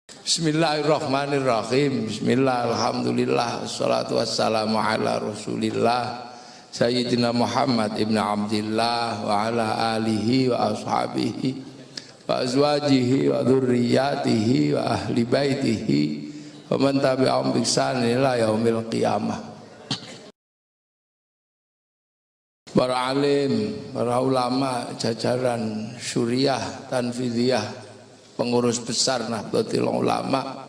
Bismillahirrahmanirrahim. Bismillah, alhamdulillah, wassalatu wassalamu ala rasulillah Sayyidina Muhammad ibn Abdillah wa ala alihi wa ashabihi wa azwajihi wa dhurriyyatihi wa ahli baitihi wa man tabi'ahum bi ihsan ila yaumil qiyamah. Para alim, para ulama, jajaran syuriah, tanfidiyah, pengurus besar Nahdlatul Ulama,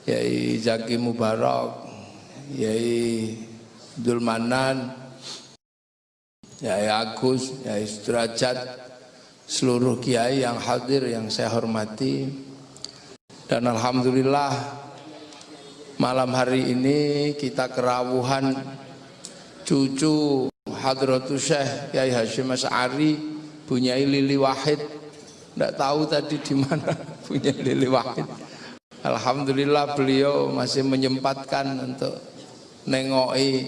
Yai Zaki Mubarak, Yai Abdul Manan, Yai Agus, Yai Sudrajat, seluruh kiai yang hadir yang saya hormati, dan alhamdulillah malam hari ini kita kerawuhan cucu Hadratus Syekh Yai Hasyim Asy'ari, Bunyai Lili Wahid. Tidak tahu tadi di mana punya Lili Wahid. Alhamdulillah beliau masih menyempatkan untuk nengoki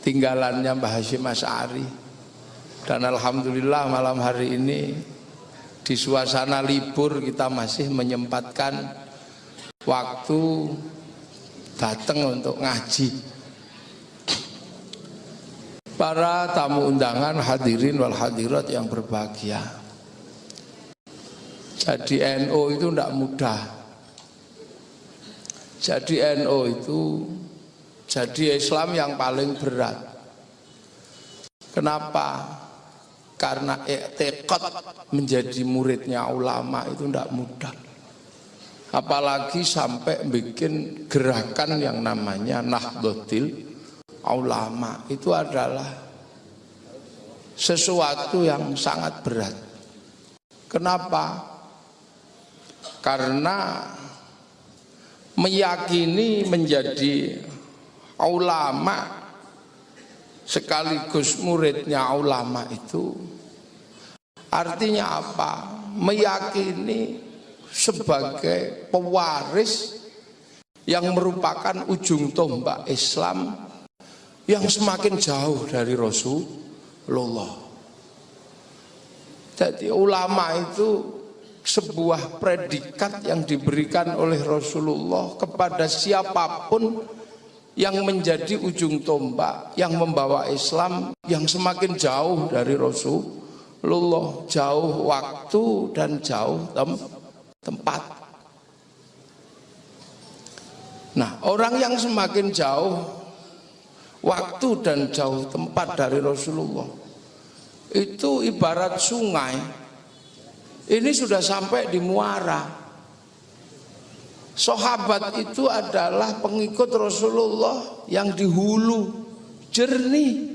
tinggalannya Mbah Hasyim Asy'ari. Dan alhamdulillah malam hari ini di suasana libur kita masih menyempatkan waktu datang untuk ngaji. Para tamu undangan, hadirin wal hadirat yang berbahagia. Jadi NU itu tidak mudah. Jadi NU itu jadi Islam yang paling berat. Kenapa? Karena i'tiqad menjadi muridnya ulama itu tidak mudah. Apalagi sampai bikin gerakan yang namanya Nahdlatul Ulama, itu adalah sesuatu yang sangat berat. Kenapa? Karena meyakini menjadi ulama sekaligus muridnya ulama itu artinya apa? Meyakini sebagai pewaris yang merupakan ujung tombak Islam yang semakin jauh dari Rasulullah. Jadi ulama itu sebuah predikat yang diberikan oleh Rasulullah kepada siapapun yang menjadi ujung tombak yang membawa Islam yang semakin jauh dari Rasulullah, jauh waktu dan jauh tempat. Nah, orang yang semakin jauh waktu dan jauh tempat dari Rasulullah itu ibarat sungai. Ini sudah sampai di muara. Sahabat itu adalah pengikut Rasulullah yang di hulu, jernih,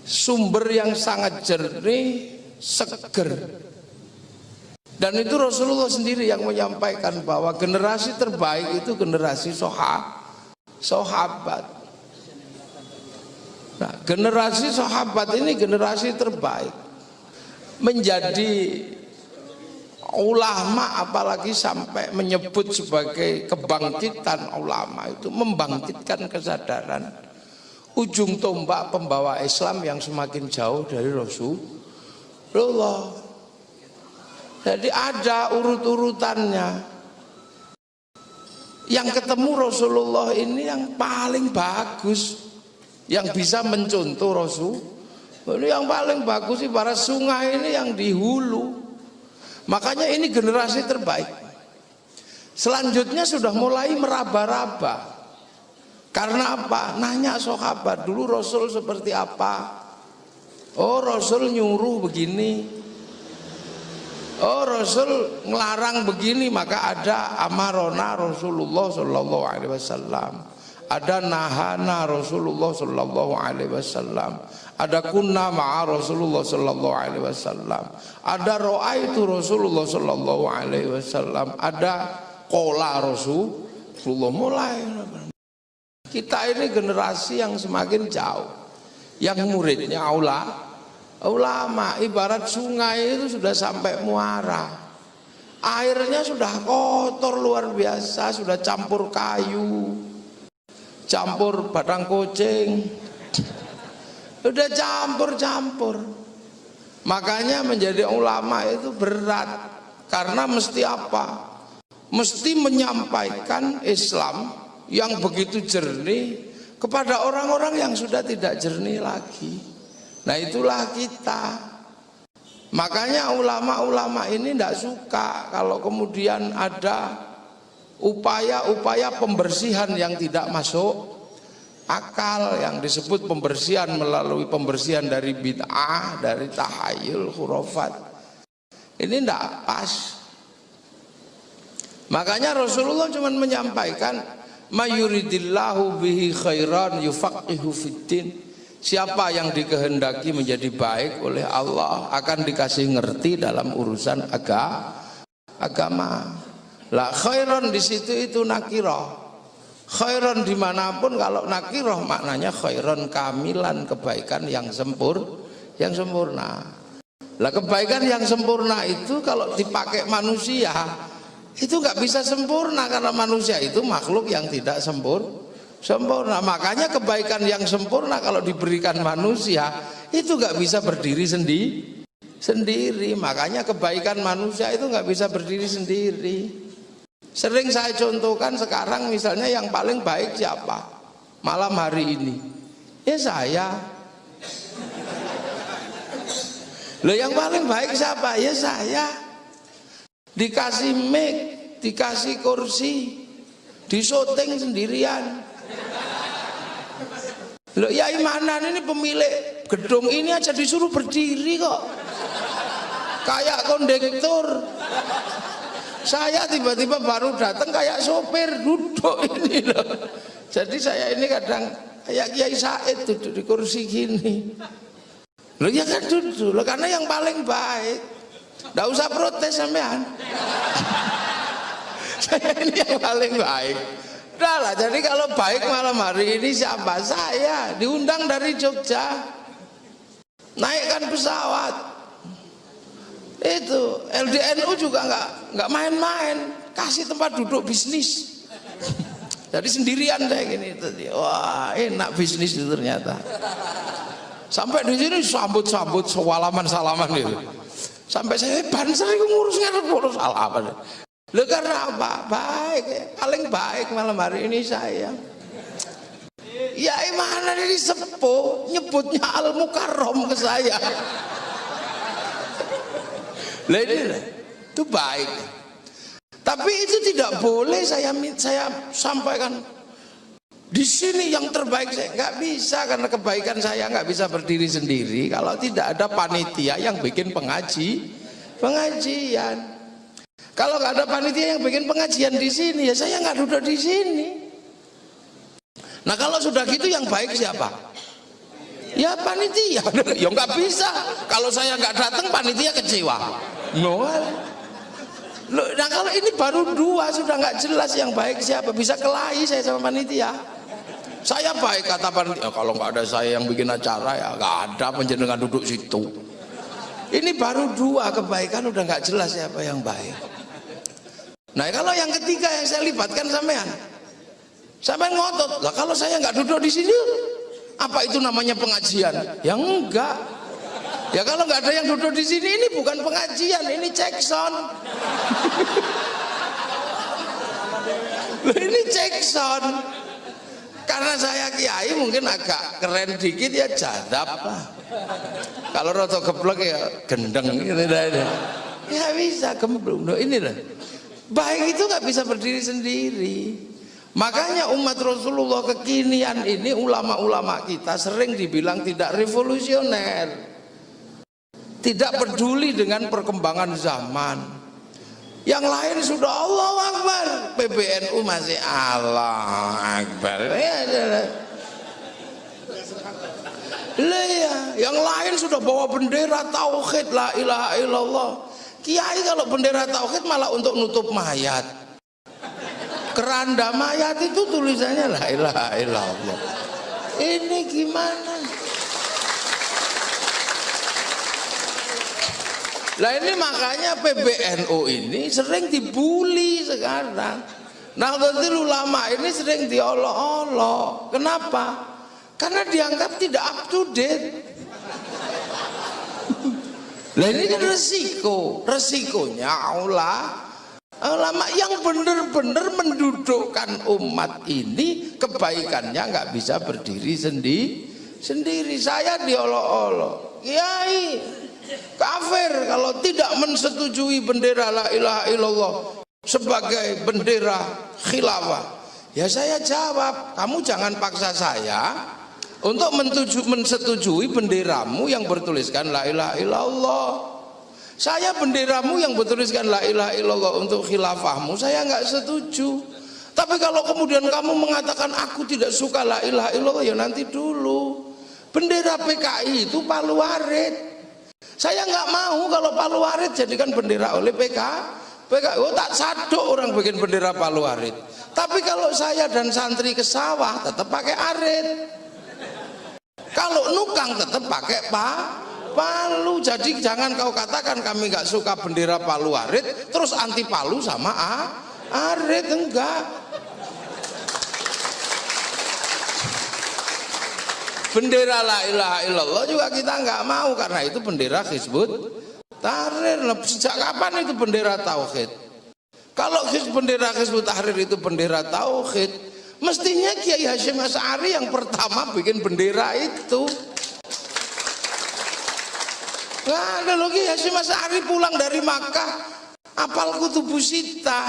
sumber yang sangat jernih, seger. Dan itu Rasulullah sendiri yang menyampaikan bahwa generasi terbaik itu generasi sahabat. Nah, generasi sahabat ini generasi terbaik. Menjadi ulama apalagi sampai menyebut sebagai kebangkitan ulama itu membangkitkan kesadaran ujung tombak pembawa Islam yang semakin jauh dari Rasulullah. Jadi ada urut-urutannya. Yang ketemu Rasulullah ini yang paling bagus, yang bisa mencontoh Rasul. Ini yang paling bagus ibarat sungai ini yang di hulu. Makanya ini generasi terbaik. Selanjutnya sudah mulai meraba-raba. Karena apa? Nanya sahabat dulu Rasul seperti apa. Oh, Rasul nyuruh begini. Oh, Rasul ngelarang begini, maka ada amarona Rasulullah sallallahu alaihi wasallam. Ada nahana Rasulullah sallallahu alaihi wasallam. Ada kunna ma'a Rasulullah sallallahu alaihi wasallam. Ada ra'aitu Rasulullah sallallahu alaihi wasallam. Ada qala Rasulullah. Mulai kita ini generasi yang semakin jauh, yang muridnya ulama ibarat sungai itu sudah sampai muara. Airnya sudah kotor luar biasa, sudah campur kayu, campur batang kucing, udah campur-campur. Makanya menjadi ulama itu berat. Karena mesti apa? Mesti menyampaikan Islam yang begitu jernih kepada orang-orang yang sudah tidak jernih lagi. Nah itulah kita. Makanya ulama-ulama ini tidak suka kalau kemudian ada upaya-upaya pembersihan yang tidak masuk akal, yang disebut pembersihan melalui pembersihan dari bid'ah, dari tahayul, khurafat. Ini tidak pas. Makanya Rasulullah cuma menyampaikan mayuridillahu bihi khairan yufaqihu fiddin. Siapa yang dikehendaki menjadi baik oleh Allah akan dikasih ngerti dalam urusan agama. Lah khairan di situ itu nakirah. Khairan dimanapun, kalau nakirah maknanya khairan kamilan, kebaikan yang sempurna. Lah kebaikan yang sempurna itu kalau dipakai manusia itu nggak bisa sempurna, karena manusia itu makhluk yang tidak sempurna. Makanya kebaikan yang sempurna kalau diberikan manusia itu nggak bisa berdiri sendiri. Makanya kebaikan manusia itu nggak bisa berdiri sendiri. Sering saya contohkan sekarang, misalnya yang paling baik siapa malam hari ini? Ya saya. Loh yang paling baik siapa? Ya saya. Dikasih mic, dikasih kursi, disyuting sendirian. Loh Yai Manan ini pemilik gedung ini aja disuruh berdiri kok, kayak kondektur. Saya tiba-tiba baru datang kayak sopir duduk ini loh. Jadi saya ini kadang kayak Kiai Said duduk di kursi gini. Loh ya kan duduk loh, karena yang paling baik. Nggak usah protes sampean. Saya ini yang paling baik. Udah lah, jadi kalau baik malam hari ini siapa? Saya diundang dari Jogja, naikkan pesawat. Itu LDNU juga nggak main-main, kasih tempat duduk bisnis. Jadi sendirian saya gini tadi. Wah enak bisnis itu ternyata. Sampai di sini sambut-sambut salaman gitu. Sampai saya banser ngurus salaman. Loh karena apa? Baik, paling baik malam hari ini saya. Ya mana ini sepuh nyebutnya Al Mukarrom ke saya. Lah ini itu baik. Tapi itu tidak boleh saya sampaikan di sini yang terbaik. Saya nggak bisa, karena kebaikan saya nggak bisa berdiri sendiri kalau tidak ada panitia yang bikin pengajian. Kalau nggak ada panitia yang bikin pengajian di sini, ya saya nggak duduk di sini. Nah kalau sudah gitu yang baik siapa? Ya panitia. Ya nggak bisa. Kalau saya nggak datang panitia kecewa. Nah kalau ini baru dua sudah nggak jelas yang baik siapa. Bisa kelahi saya sama panitia. Saya baik kata panitia. Kalau nggak ada saya yang bikin acara ya nggak ada panjenengan duduk situ. Ini baru dua kebaikan udah nggak jelas siapa yang baik. Nah kalau yang ketiga yang saya libatkan sampean ngotot lah, kalau saya nggak duduk di sini apa itu namanya pengajian? Ya enggak. Ya kalau nggak ada yang duduk di sini ini bukan pengajian, ini cek sound. Ini cek sound. Karena saya kiai mungkin agak keren dikit ya jadab lah. Kalau roto geblek ya gendeng gitu dah. Ya bisa gemblung. Nah, ini lah. Baik itu nggak bisa berdiri sendiri. Makanya umat Rasulullah kekinian ini, ulama-ulama kita sering dibilang tidak revolusioner, tidak peduli dengan perkembangan zaman. Yang lain sudah Allahu Akbar, PBNU masih Allah Akbar. Ya, yang lain sudah bawa bendera tauhid la ilaha illallah. Kiai kalau bendera tauhid malah untuk nutup mayat. Keranda mayat itu tulisannya la ilaha illallah. Ini gimana? Lah ini makanya PBNU ini sering dibully sekarang. Nahdlatul Ulama ini sering diolok-olok. Kenapa? Karena dianggap tidak up to date. Lah ini kan resikonya ulama yang benar-benar mendudukkan umat ini, kebaikannya nggak bisa berdiri sendiri. Saya diolok-olok, kiai kafir kalau tidak mensetujui bendera la ilaha illallah sebagai bendera khilafah. Ya saya jawab, kamu jangan paksa saya untuk mensetujui benderamu yang bertuliskan la ilaha illallah. Saya benderamu yang bertuliskan la ilaha illallah untuk khilafahmu saya nggak setuju. Tapi kalau kemudian kamu mengatakan aku tidak suka la ilaha illallah, ya nanti dulu. Bendera PKI itu Palu Arit. Saya nggak mau kalau Palu Arit jadikan bendera oleh PKI. Oh, tak sadok orang bikin bendera Palu Arit. Tapi kalau saya dan santri ke sawah tetap pakai arit. Kalau nukang tetap pakai Palu. Jadi jangan kau katakan kami nggak suka bendera Palu Arit terus anti Palu sama arit, enggak. Bendera la ilaha illallah juga kita nggak mau karena itu bendera Hizbut Tahrir. Sejak kapan itu bendera tauhid? Kalau bendera Hizbut Tahrir itu bendera tauhid, mestinya Kiai Hasyim Asy'ari yang pertama bikin bendera itu. Nggak ada lagi. Hasyim Asy'ari pulang dari Makkah apal Kutubus Sittah,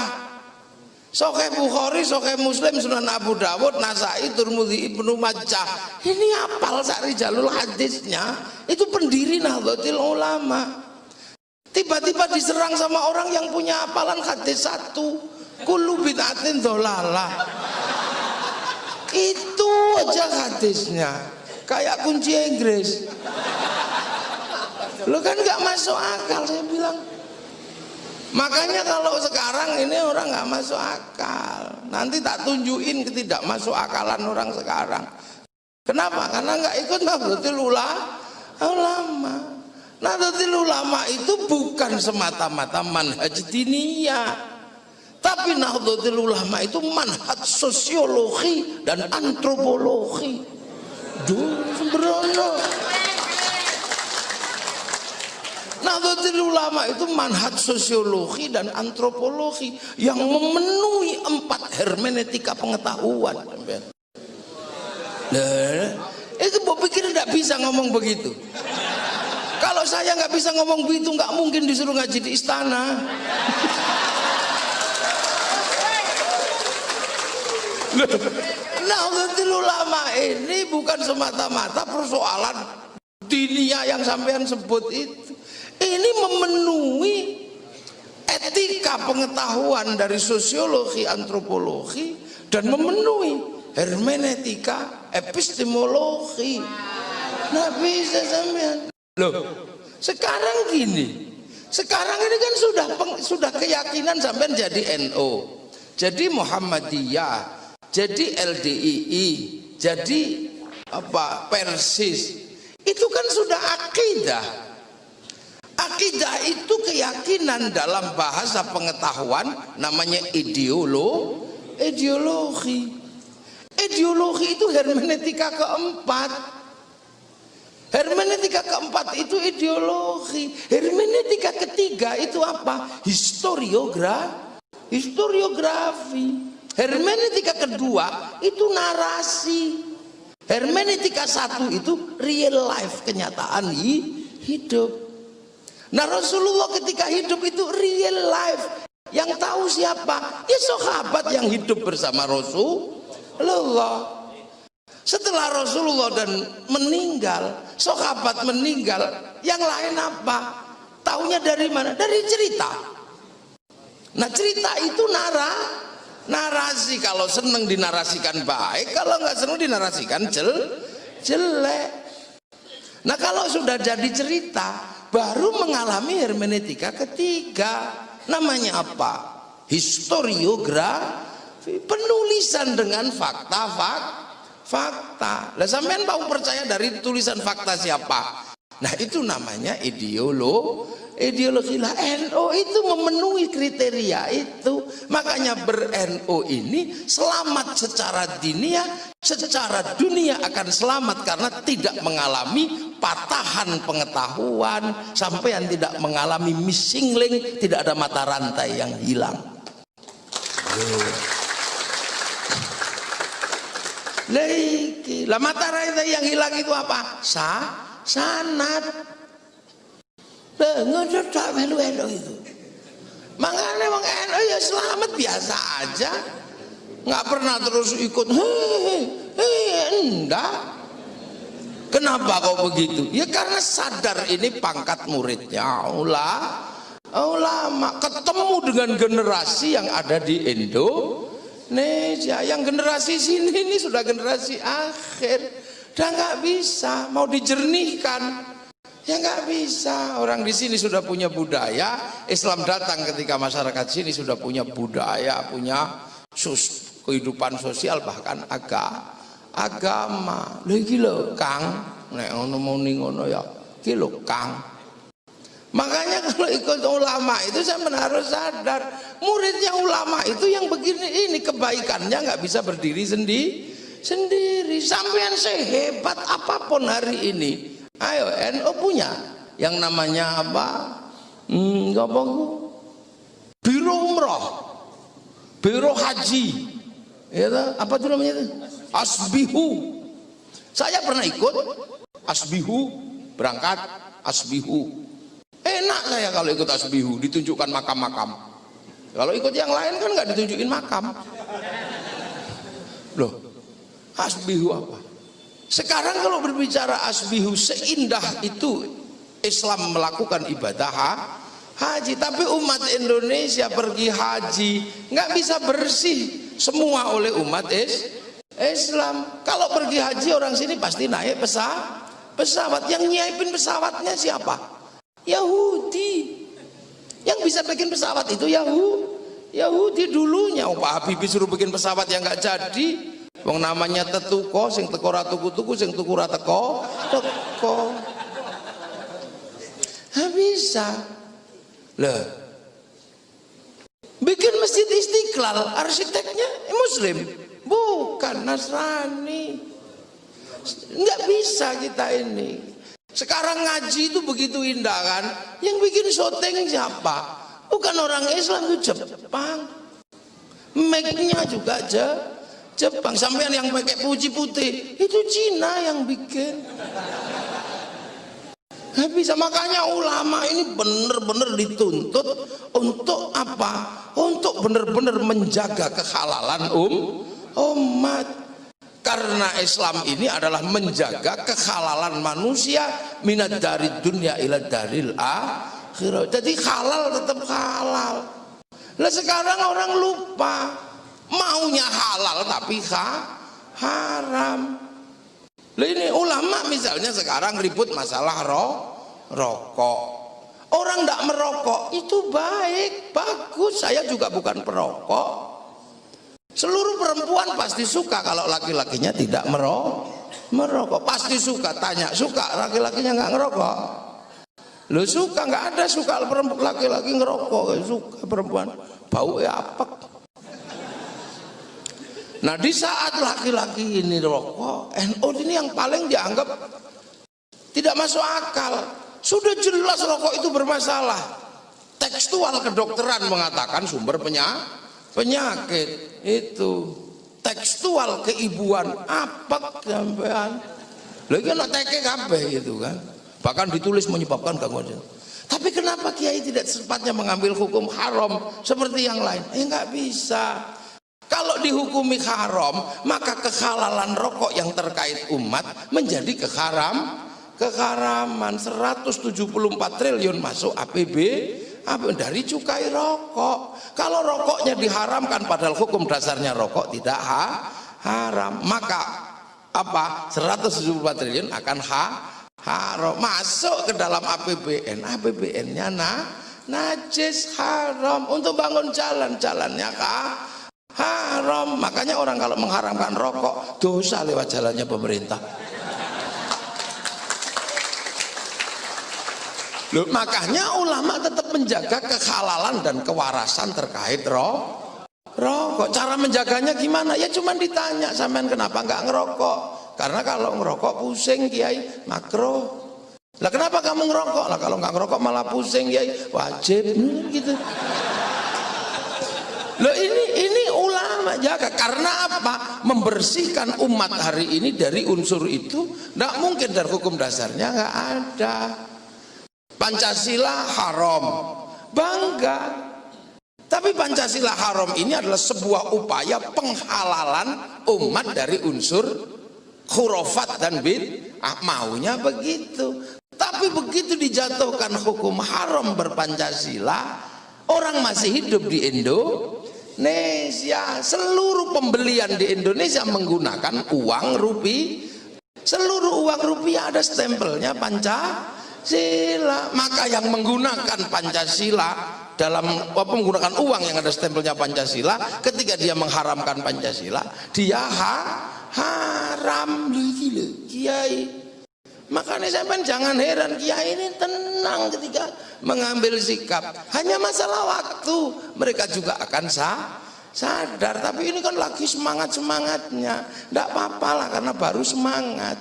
Sahih Bukhari, Sahih Muslim, Sunan Abu Dawud, Nasai, Tirmidzi, Ibnu Majah. Ini apal sari jalul hadisnya. Itu pendiri Nahdlatul Ulama. Tiba-tiba diserang sama orang yang punya hafalan hadis satu. Kullu bid'atin dhalalah. Itu aja hadisnya. Kayak kunci Inggris. Lo kan nggak masuk akal, saya bilang. Makanya kalau sekarang ini orang nggak masuk akal. Nanti tak tunjukin ketidak masuk akalan orang sekarang. Kenapa? Karena nggak ikut Nahdlatul Ulama. Nahdlatul Ulama itu bukan semata-mata manhaj diniyah, tapi Nahdlatul Ulama itu manhaj sosiologi dan antropologi. Duh, sembrono. Nahdlatul Ulama itu manhaj sosiologi dan antropologi yang memenuhi 4 hermeneutika pengetahuan. Nah, itu mau pikir tidak bisa ngomong begitu. Kalau saya nggak bisa ngomong begitu, nggak mungkin disuruh ngaji di istana. Nahdlatul Ulama ini bukan semata-mata persoalan diniyah yang sampean sebut itu. Ini memenuhi etika pengetahuan dari sosiologi, antropologi, dan memenuhi hermeneutika epistemologi. Nah bisa sampean. Loh, sekarang gini. Sekarang ini kan sudah keyakinan sampean jadi NU, jadi Muhammadiyah, jadi LDII, jadi apa Persis. Itu kan sudah akidah. Akidah itu keyakinan, dalam bahasa pengetahuan namanya ideologi. Ideologi itu hermeneutika keempat. Hermeneutika keempat itu ideologi. Hermeneutika ketiga itu apa? Historiografi. Hermeneutika kedua itu narasi. Hermeneutika satu itu real life, kenyataan hidup. Nah Rasulullah ketika hidup itu real life. Yang tahu siapa? Ya sahabat yang hidup bersama Rasulullah. Setelah Rasulullah dan meninggal, sahabat meninggal, yang lain apa? Taunya dari mana? Dari cerita. Nah cerita itu narasi. Kalau seneng dinarasikan baik, kalau nggak seneng dinarasikan jelek. Nah kalau sudah jadi cerita, baru mengalami hermeneutika ketiga, namanya apa? Historiografi, penulisan dengan fakta. Lah sampean mau percaya dari tulisan fakta siapa? Nah itu namanya ideologi lah. NU itu memenuhi kriteria itu. Makanya ber-NU ini selamat secara diniyah, secara dunia akan selamat karena tidak mengalami patahan pengetahuan, sampean tidak mengalami missing link, tidak ada mata rantai yang hilang. Lah mata rantai yang hilang itu apa? Sanad. Ngono tak melu-melu itu. Makanya wong NU ya selamat biasa aja. Nggak pernah terus ikut enggak. Kenapa kok begitu? Ya karena sadar ini pangkat muridnya ulama, ketemu dengan generasi yang ada di Indonesia. Yang generasi sini ini sudah generasi akhir, udah nggak bisa, mau dijernihkan ya nggak bisa. Orang di sini sudah punya budaya, Islam datang ketika masyarakat sini sudah punya budaya, punya kehidupan sosial, bahkan agama. Lagi lho Kang, nek ngono muni ngono ya iki lho Kang. Makanya kalau ikut ulama itu saya harus sadar, muridnya ulama itu yang begini ini kebaikannya nggak bisa berdiri sendiri. Sampean sehebat apapun hari ini, ayo NU punya yang namanya apa? Biro umroh, biro haji, ya apa itu namanya itu? Asbihu. Saya pernah ikut asbihu, berangkat asbihu. Enak saya kalau ikut asbihu, ditunjukkan makam-makam. Kalau ikut yang lain kan nggak ditunjukin makam. Loh, asbihu apa? Sekarang kalau berbicara asbihu, seindah itu Islam melakukan ibadah haji, tapi umat Indonesia pergi haji nggak bisa bersih semua oleh umat Islam. Kalau pergi haji orang sini pasti naik pesawat. Yang nyiapin pesawatnya siapa? Yahudi. Yang bisa bikin pesawat itu Yahudi dulunya. Pak Habibie suruh bikin pesawat yang nggak jadi. Wong namanya tetuko, sing teko ra tuku-tuku, sing tuku ra teko. Nggak bisa. Lah, bikin masjid Istiqlal, arsiteknya Muslim, bukan Nasrani. Nggak bisa kita ini. Sekarang ngaji itu begitu indah kan? Yang bikin syuting siapa? Bukan orang Islam, itu Jepang. Make-nya juga Jepang. Sampean yang pakai puji putih itu Cina yang bikin. Nggak bisa. Makanya ulama ini benar-benar dituntut untuk apa? Untuk benar-benar menjaga kehalalan umat. Karena Islam ini adalah menjaga kehalalan manusia, minad dari dunia ila daril akhirah. Jadi halal tetap halal. Lah sekarang orang lupa, maunya halal tapi haram. Lah ini ulama misalnya sekarang ribut masalah rokok. Orang tidak merokok itu baik, bagus. Saya juga bukan perokok. Seluruh perempuan pasti suka kalau laki-lakinya tidak merokok. Pasti suka. Tanya, suka laki-lakinya nggak ngerokok? Lo suka? Nggak ada suka laki-laki ngerokok. Suka perempuan, bau ya apek. Nah di saat laki-laki ini rokok, NU ini yang paling dianggap tidak masuk akal. Sudah jelas rokok itu bermasalah. Tekstual kedokteran mengatakan sumber penyakit itu. Tekstual keibuan apa sampean? Lagi anak teke kabeh gitu kan. Bahkan ditulis menyebabkan gangguan. Tapi kenapa Kiai tidak sepatnya mengambil hukum haram seperti yang lain? Nggak bisa. Kalau dihukumi haram, maka kehalalan rokok yang terkait umat menjadi keharaman. 174 triliun masuk APB dari cukai rokok. Kalau rokoknya diharamkan padahal hukum dasarnya rokok tidak haram, maka apa 174 triliun akan haram masuk ke dalam APBN. APBN-nya najis, haram. Untuk bangun jalannya haram. Makanya orang kalau mengharamkan rokok dosa lewat jalannya pemerintah. Loh, makanya ulama tetap menjaga kehalalan dan kewarasan terkait rokok. Cara menjaganya gimana? Ya cuma ditanya, sampean kenapa nggak ngerokok? Karena kalau ngerokok pusing Kiai, makro. Lah kenapa kamu ngerokok? Lah kalau nggak ngerokok malah pusing ya, wajib gitu. Loh ini ulama jaga karena apa? Membersihkan umat hari ini dari unsur itu. Nggak mungkin, dari hukum dasarnya nggak ada. Pancasila haram, bangga. Tapi Pancasila haram ini adalah sebuah upaya penghalalan umat dari unsur khurafat dan bid'ah, maunya begitu. Tapi begitu dijatuhkan hukum haram berpancasila, orang masih hidup di Indonesia, seluruh pembelian di Indonesia menggunakan uang rupiah. Seluruh uang rupiah ada stempelnya Pancasila. Maka yang menggunakan Pancasila dalam menggunakan uang yang ada stempelnya Pancasila, ketika dia mengharamkan Pancasila, dia haram. Kiai, makanya sampean jangan heran, kiai ini tenang ketika mengambil sikap. Hanya masalah waktu, mereka juga akan sadar. Tapi ini kan lagi semangat-semangatnya. Tidak apa-apa lah, karena baru semangat.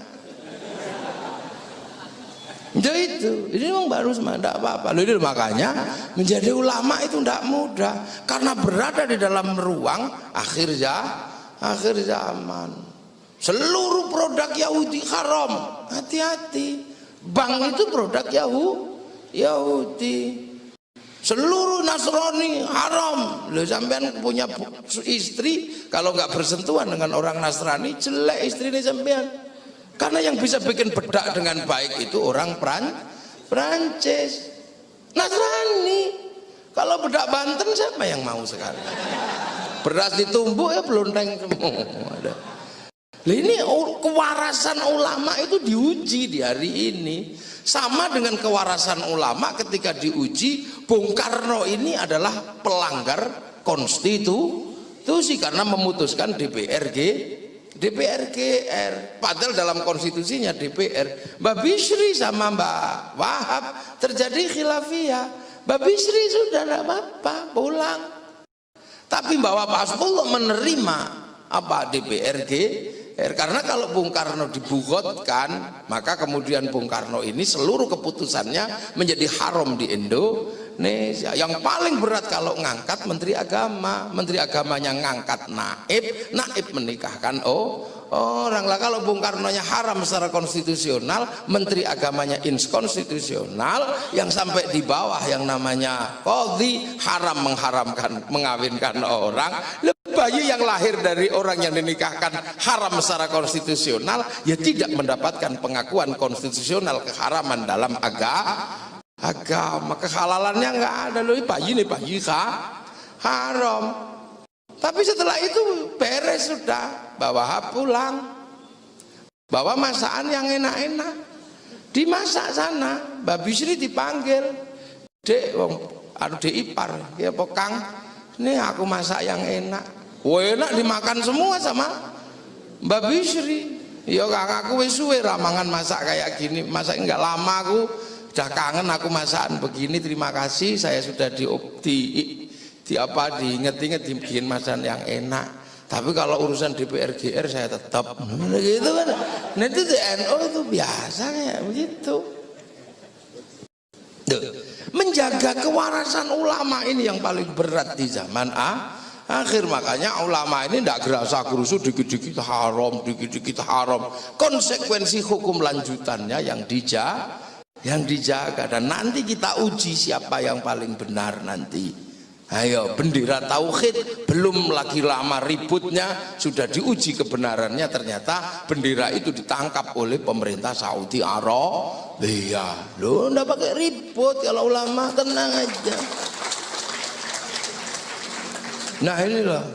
Jadi itu, ini memang baru semangat, tidak apa-apa. Loh, makanya menjadi ulama itu tidak mudah, karena berada di dalam ruang akhir zaman. Seluruh produk Yahudi haram, hati-hati. Bank itu produk Yahudi. Seluruh Nasrani haram. Loh, sampean punya istri, kalau nggak bersentuhan dengan orang Nasrani, jelek istrinya sampean. Karena yang bisa bikin bedak dengan baik itu orang Prancis, Nasrani. Kalau bedak Banten siapa yang mau sekarang? Beras ditumbuk ya belonteng semua. Ini kewarasan ulama itu diuji di hari ini. Sama dengan kewarasan ulama ketika diuji, Bung Karno ini adalah pelanggar konstitusi karena memutuskan DPR. Padahal dalam konstitusinya DPR. Mbak Bisri sama Mbak Wahab terjadi khilafiyah. Mbak Bisri sudah tidak apa-apa, pulang. Tapi Mbak Wahab Hasbullah menerima apa DPR karena kalau Bung Karno dibugotkan, maka kemudian Bung Karno ini seluruh keputusannya menjadi haram di Indonesia. Yang paling berat kalau ngangkat Menteri Agama, Menteri Agamanya ngangkat naib menikahkan orang. Lah kalau Bung Karnonya haram secara konstitusional, Menteri Agamanya inskonstitusional, yang sampai di bawah yang namanya qadhi haram mengawinkan orang. Bayi yang lahir dari orang yang dinikahkan haram secara konstitusional, ya tidak mendapatkan pengakuan konstitusional keharaman dalam agama. Kehalalannya nggak ada. Loh, bayi haram. Tapi setelah itu beres sudah, bawa pulang, bawa masakan yang enak-enak, dimasak sana. Mbak Bisri dipanggil, dek ipar, ya Kang, ini aku masak yang enak. Enak dimakan semua sama Mbak Bisri. Ya Kang, aku wis suwe ramangan masak kayak gini, masak enggak lama, aku udah kangen aku masakan begini. Terima kasih, saya sudah diinget-inget dibikin masakan yang enak. Tapi kalau urusan DPR GR saya tetap gitu kan. Nah itu di NU itu biasa kayak begitu. Menjaga kewarasan ulama ini yang paling berat di zaman akhir. Makanya ulama ini tidak gerasa gerusu, dikit-dikit haram, dikit-dikit haram. Konsekuensi hukum lanjutannya yang dijaga. Dan nanti kita uji siapa yang paling benar nanti. Ayo, bendera tauhid belum lagi lama ributnya, sudah diuji kebenarannya. Ternyata bendera itu ditangkap oleh pemerintah Saudi Arabia. Loh, nggak pakai ribut kalau ulama, tenang aja. Nah inilah.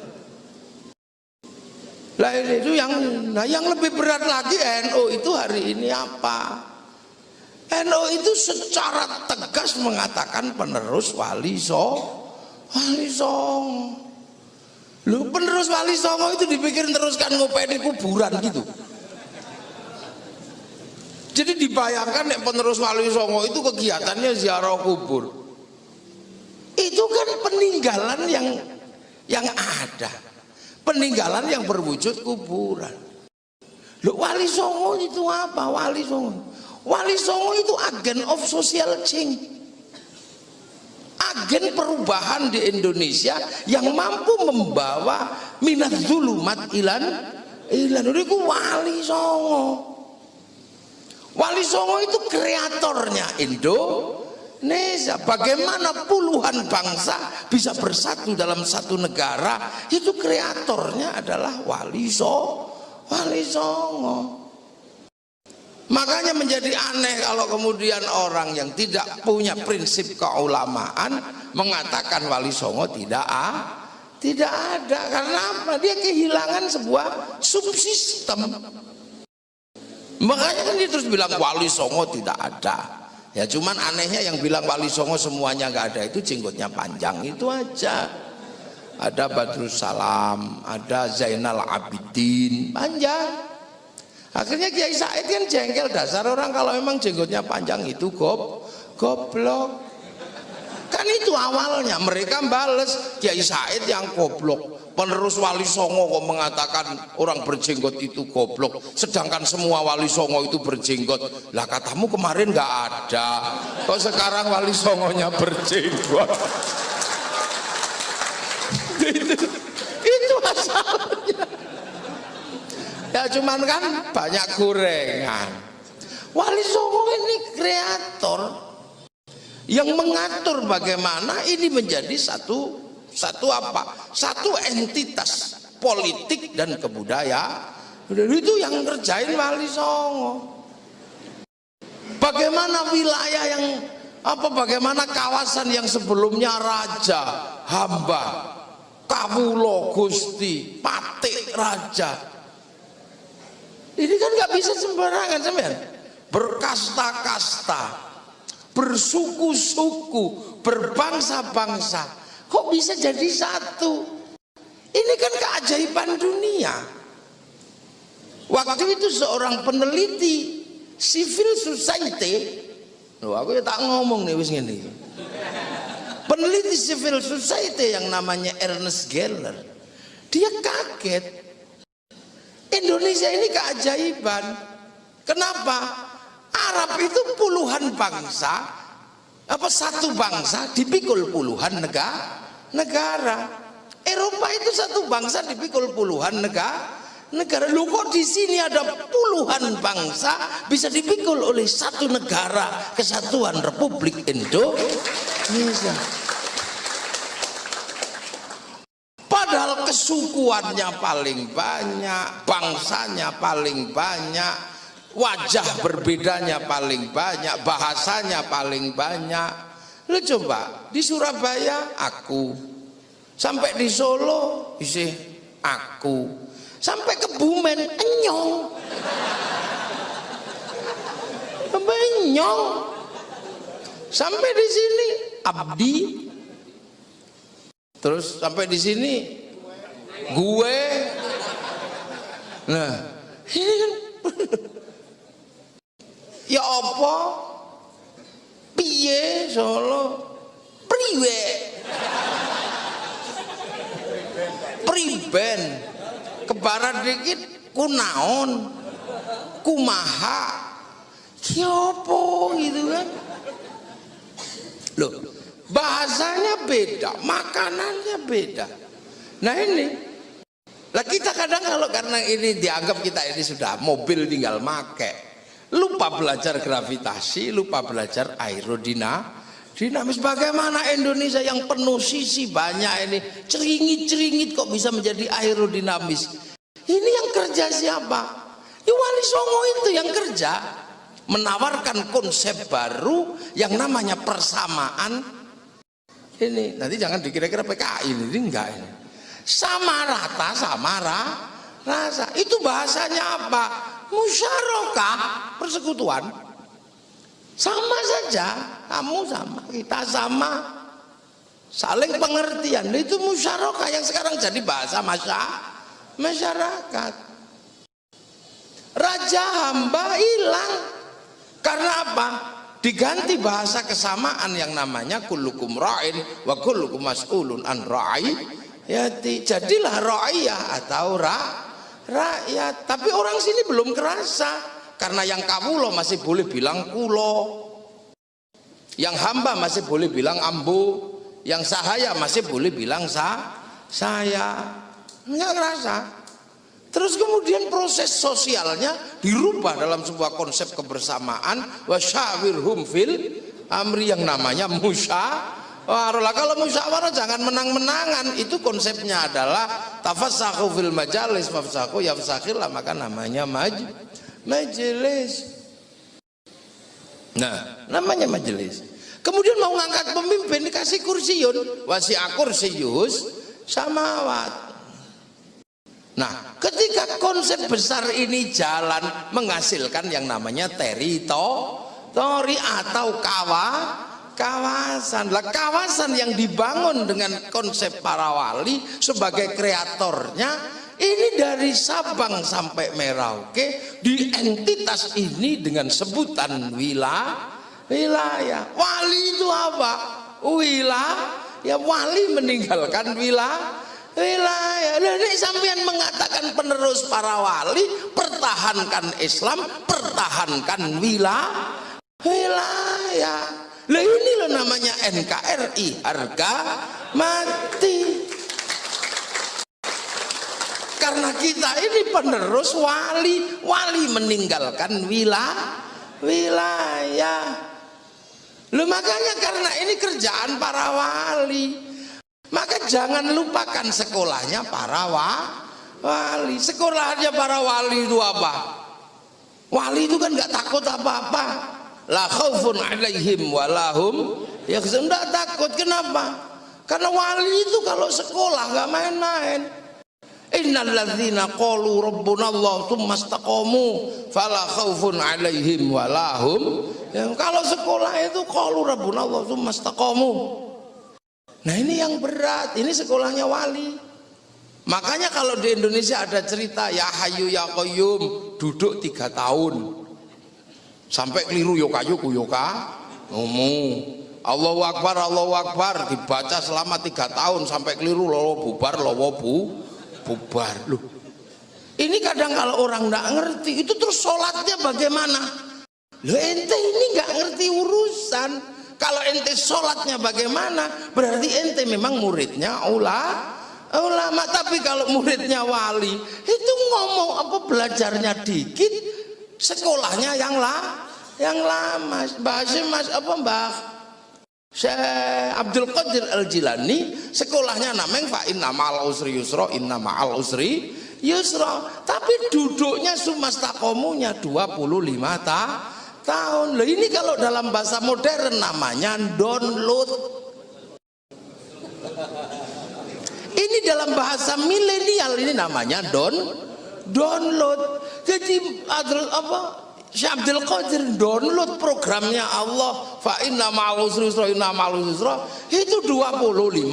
Nah ini itu yang lebih berat lagi. NU itu hari ini apa? NU itu secara tegas mengatakan penerus Wali Songo. Lu penerus Wali Songo itu dipikir teruskan ngopeni kuburan gitu. Jadi dibayangkan nek penerus Wali Songo itu kegiatannya ziarah kubur. Itu kan peninggalan yang ada, peninggalan yang berwujud kuburan. Loh, Wali Songo itu apa? Wali Songo Wali Songo itu agen of social change, agen perubahan di Indonesia yang mampu membawa minat zulumat ilan itu Wali Songo. Wali Songo itu kreatornya Indonesia. Bagaimana puluhan bangsa bisa bersatu dalam satu negara, itu kreatornya adalah Wali Songo. Makanya menjadi aneh kalau kemudian orang yang tidak punya prinsip keulamaan mengatakan Wali Songo tidak ada. Karena apa? Dia kehilangan sebuah subsistem. Makanya kan dia terus bilang Wali Songo tidak ada. Ya cuman anehnya yang bilang Wali Songo semuanya nggak ada itu jenggotnya panjang itu aja. Ada Badrus Salam, ada Zainal Abidin, panjang. Akhirnya Kiai Said kan jengkel, dasar orang kalau memang jenggotnya panjang itu goblok. Kan itu awalnya mereka bales Kiai Said yang goblok. Penerus Wali Songo kok mengatakan orang berjenggot itu goblok, sedangkan semua Wali Songo itu berjenggot. Lah katamu kemarin nggak ada, kok sekarang Wali Songonya berjenggot? itu asalnya. Ya cuman kan banyak gorengan. Wali Songo ini kreator yang mengatur bagaimana ini menjadi satu entitas politik dan kebudayaan. Itu yang ngerjain Wali Songo. Bagaimana wilayah yang bagaimana kawasan yang sebelumnya raja, hamba, kawula Gusti, patik raja. Ini kan nggak bisa sembarangan, sampean. Berkasta-kasta, bersuku-suku, berbangsa-bangsa, kok bisa jadi satu? Ini kan keajaiban dunia. Waktu itu seorang peneliti civil society, loh aku ya tak ngomong nih wis ngene. Peneliti civil society yang namanya Ernest Geller, dia kaget. Indonesia ini keajaiban. Kenapa? Arab itu puluhan bangsa, satu bangsa dipikul puluhan negara. Eropa itu satu bangsa dipikul puluhan negara. Lu kok di sini ada puluhan bangsa bisa dipikul oleh satu negara, Kesatuan Republik Indonesia. Padahal kesukuannya paling banyak, bangsanya paling banyak, wajah berbedanya paling banyak, bahasanya paling banyak. Lu coba di Surabaya aku, sampai di Solo isih aku, sampai ke Bumen enyong, sampai di sini abdi. Terus sampai di sini gue. Nah, ini kan ya apa? Piye Solo? Priwe. Priben. Ke barat dikit kunaon. Kumaha. Ya apa gitu kan? Loh, bahasanya beda, makanannya beda. Nah ini, lah kita kadang kalau karena ini dianggap kita ini sudah mobil tinggal make, lupa belajar gravitasi, lupa belajar aerodinamis. Bagaimana Indonesia yang penuh sisi banyak ini, ceringit-ceringit kok bisa menjadi aerodinamis? Ini yang kerja siapa? Ya Wali Songo itu yang kerja, menawarkan konsep baru yang namanya persamaan. Ini nanti jangan dikira-kira PKI ini enggak ini. Sama rata, sama rasa. Itu bahasanya apa? Musyarakah, persekutuan. Sama saja, kamu sama, kita sama. Saling pengertian. Itu musyarakah yang sekarang jadi bahasa masyarakat. Raja hamba hilang. Karena apa? Diganti bahasa kesamaan yang namanya kullukum ra'in wa kullukum mas'ulun an ra'iyati. Jadilah ra'iyah atau rakyat. Tapi orang sini belum kerasa Karena yang kawulo masih boleh bilang kulo, yang hamba masih boleh bilang ambo, yang sahaya masih boleh bilang saya. Nggak ngerasa. Terus kemudian proses sosialnya dirubah dalam sebuah konsep kebersamaan, wasyawirhum fil amri, yang namanya musyawarah. Kalau musyawarah jangan menang-menangan, itu konsepnya adalah tafassahu fil majalis fafsahu yafsakhillah, maka namanya majelis. Nah, namanya majelis. Kemudian mau ngangkat pemimpin dikasih kursiun, wasi'a kursiyus samawat. Nah, ketika konsep besar ini jalan menghasilkan yang namanya teritori atau kawasan. Lah, kawasan yang dibangun dengan konsep para wali sebagai kreatornya ini dari Sabang sampai Merauke, di entitas ini dengan sebutan wilayah. Wali itu apa? Ya wali meninggalkan wilayah. Ini sampean mengatakan penerus para wali, pertahankan Islam, pertahankan wilayah. Lah ini loh namanya NKRI, harga mati. Karena kita ini penerus wali meninggalkan wilayah. Loh, makanya karena ini kerjaan para wali, maka jangan lupakan sekolahnya para wali. Sekolahnya para wali itu apa? Wali itu kan nggak takut apa-apa. La khaufun alaihim walahum yakhzun. Nggak takut. Kenapa? Karena wali itu kalau sekolah nggak main-main. Innal ladzina qalu rabbunallah tsumma istaqamu fala khaufun alaihim walahum. Kalau sekolah itu qalu rabbunallah tsumma istaqamu. Nah, ini yang berat, ini sekolahnya wali. Makanya kalau di Indonesia ada cerita ya Hayyu ya Qayyum, duduk 3 tahun sampai keliru yokayu kuyoka Allahu Akbar dibaca selama 3 tahun sampai keliru lowo bubar bubar. Loh, ini kadang kalau orang nggak ngerti itu, terus sholatnya bagaimana? Loh, ente ini nggak ngerti urusan. Kalau ente sholatnya bagaimana, berarti ente memang muridnya ulama. Tapi kalau muridnya wali, itu ngomong apa, belajarnya dikit, sekolahnya yang lama. Mbah Syekh Abdul Qadir Al-Jilani sekolahnya namanya fa inna ma'al usri yusra, inna ma'al usri yusra. Tapi duduknya sumastaqomunya 25 tahun. Loh, ini kalau dalam bahasa modern namanya download. Ini dalam bahasa milenial ini namanya download. Jadi Syekh Abdul Qadir download programnya Allah, fa inna ma'al usri yusra, inna ma'al usri yusra, itu 25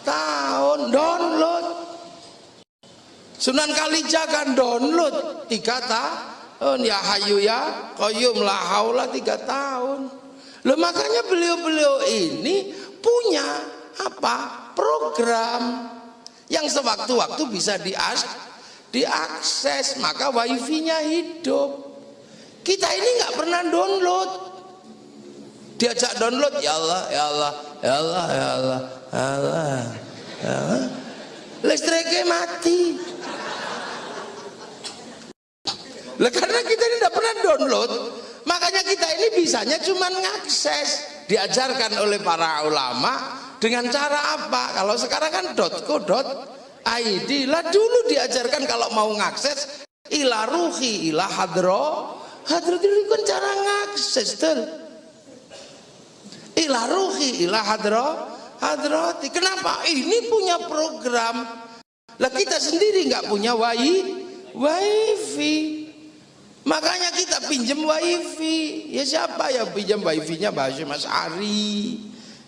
tahun download. Sunan Kalijaga download 3 tahun. Ya Hayyu ya Qayyum la haula 3 tahun. Loh, makanya beliau-beliau ini punya apa? Program yang sewaktu-waktu bisa diakses, maka wifi-nya hidup. Kita ini nggak pernah download. Diajak download, ya Allah, ya Allah, ya Allah, ya Allah, ya Allah, ya Allah. Listriknya mati. Lah, karena kita ini tidak pernah download, makanya kita ini bisanya cuma ngakses. Diajarkan oleh para ulama dengan cara apa? Kalau sekarang kan .co.id. Lah, dulu diajarkan kalau mau ngakses ila ruhi ila hadrat itu kan cara ngakses tuh. Ila ruhi ila hadrati. Kenapa? Ini punya program. Lah, kita sendiri nggak punya wifi. Makanya kita pinjam wifi. Ya siapa ya pinjam wifi-nya? Bahasa Mas Ari.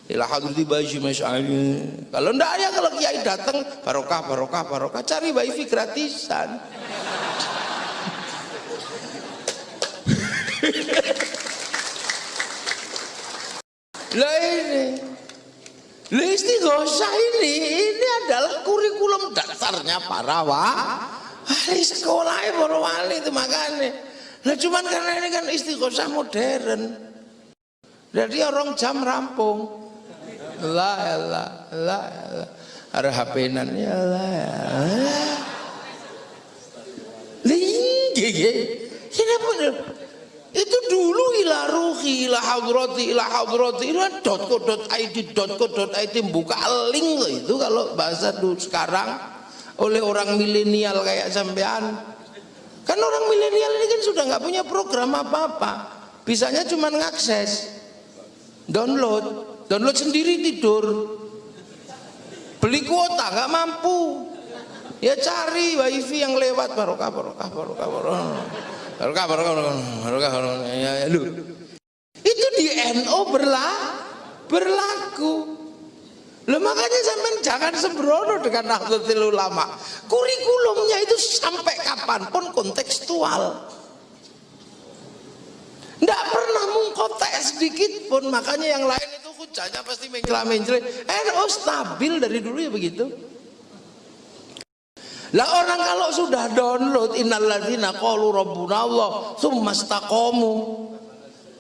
Ila hadrati bahasa Mas Ari. Kalau ndak ya, kalau kiai datang barokah cari wifi gratisan. Lah, ini istighosa ini adalah kurikulum dasarnya para wali sekolah para wali itu. Makanya Nah cuman karena ini kan istighosah modern, jadi orang jam rampung. Allah ada HP-nan ya Allah. Itu dulu ila ruhi ila hadrati ila .co.id buka link loh itu kalau bahasa dulu. Sekarang oleh orang milenial kayak sampean, kan orang milenial ini kan sudah nggak punya program apa-apa, bisanya cuma ngakses, download sendiri tidur, beli kuota nggak mampu, ya cari wifi yang lewat barokah. Ya, itu di NO berlaku. Loh, makanya sampean jangan sembrono dengan Nahdlatul Ulama. Kurikulumnya itu sampai kapanpun kontekstual. Nggak pernah mengkotek sedikit pun. Makanya yang lain itu hujahnya pasti mencela-mencela. NO stabil dari dulu ya begitu. Lah orang kalau sudah download innalladzina qalu rabbuna Allah tsumma istaqamu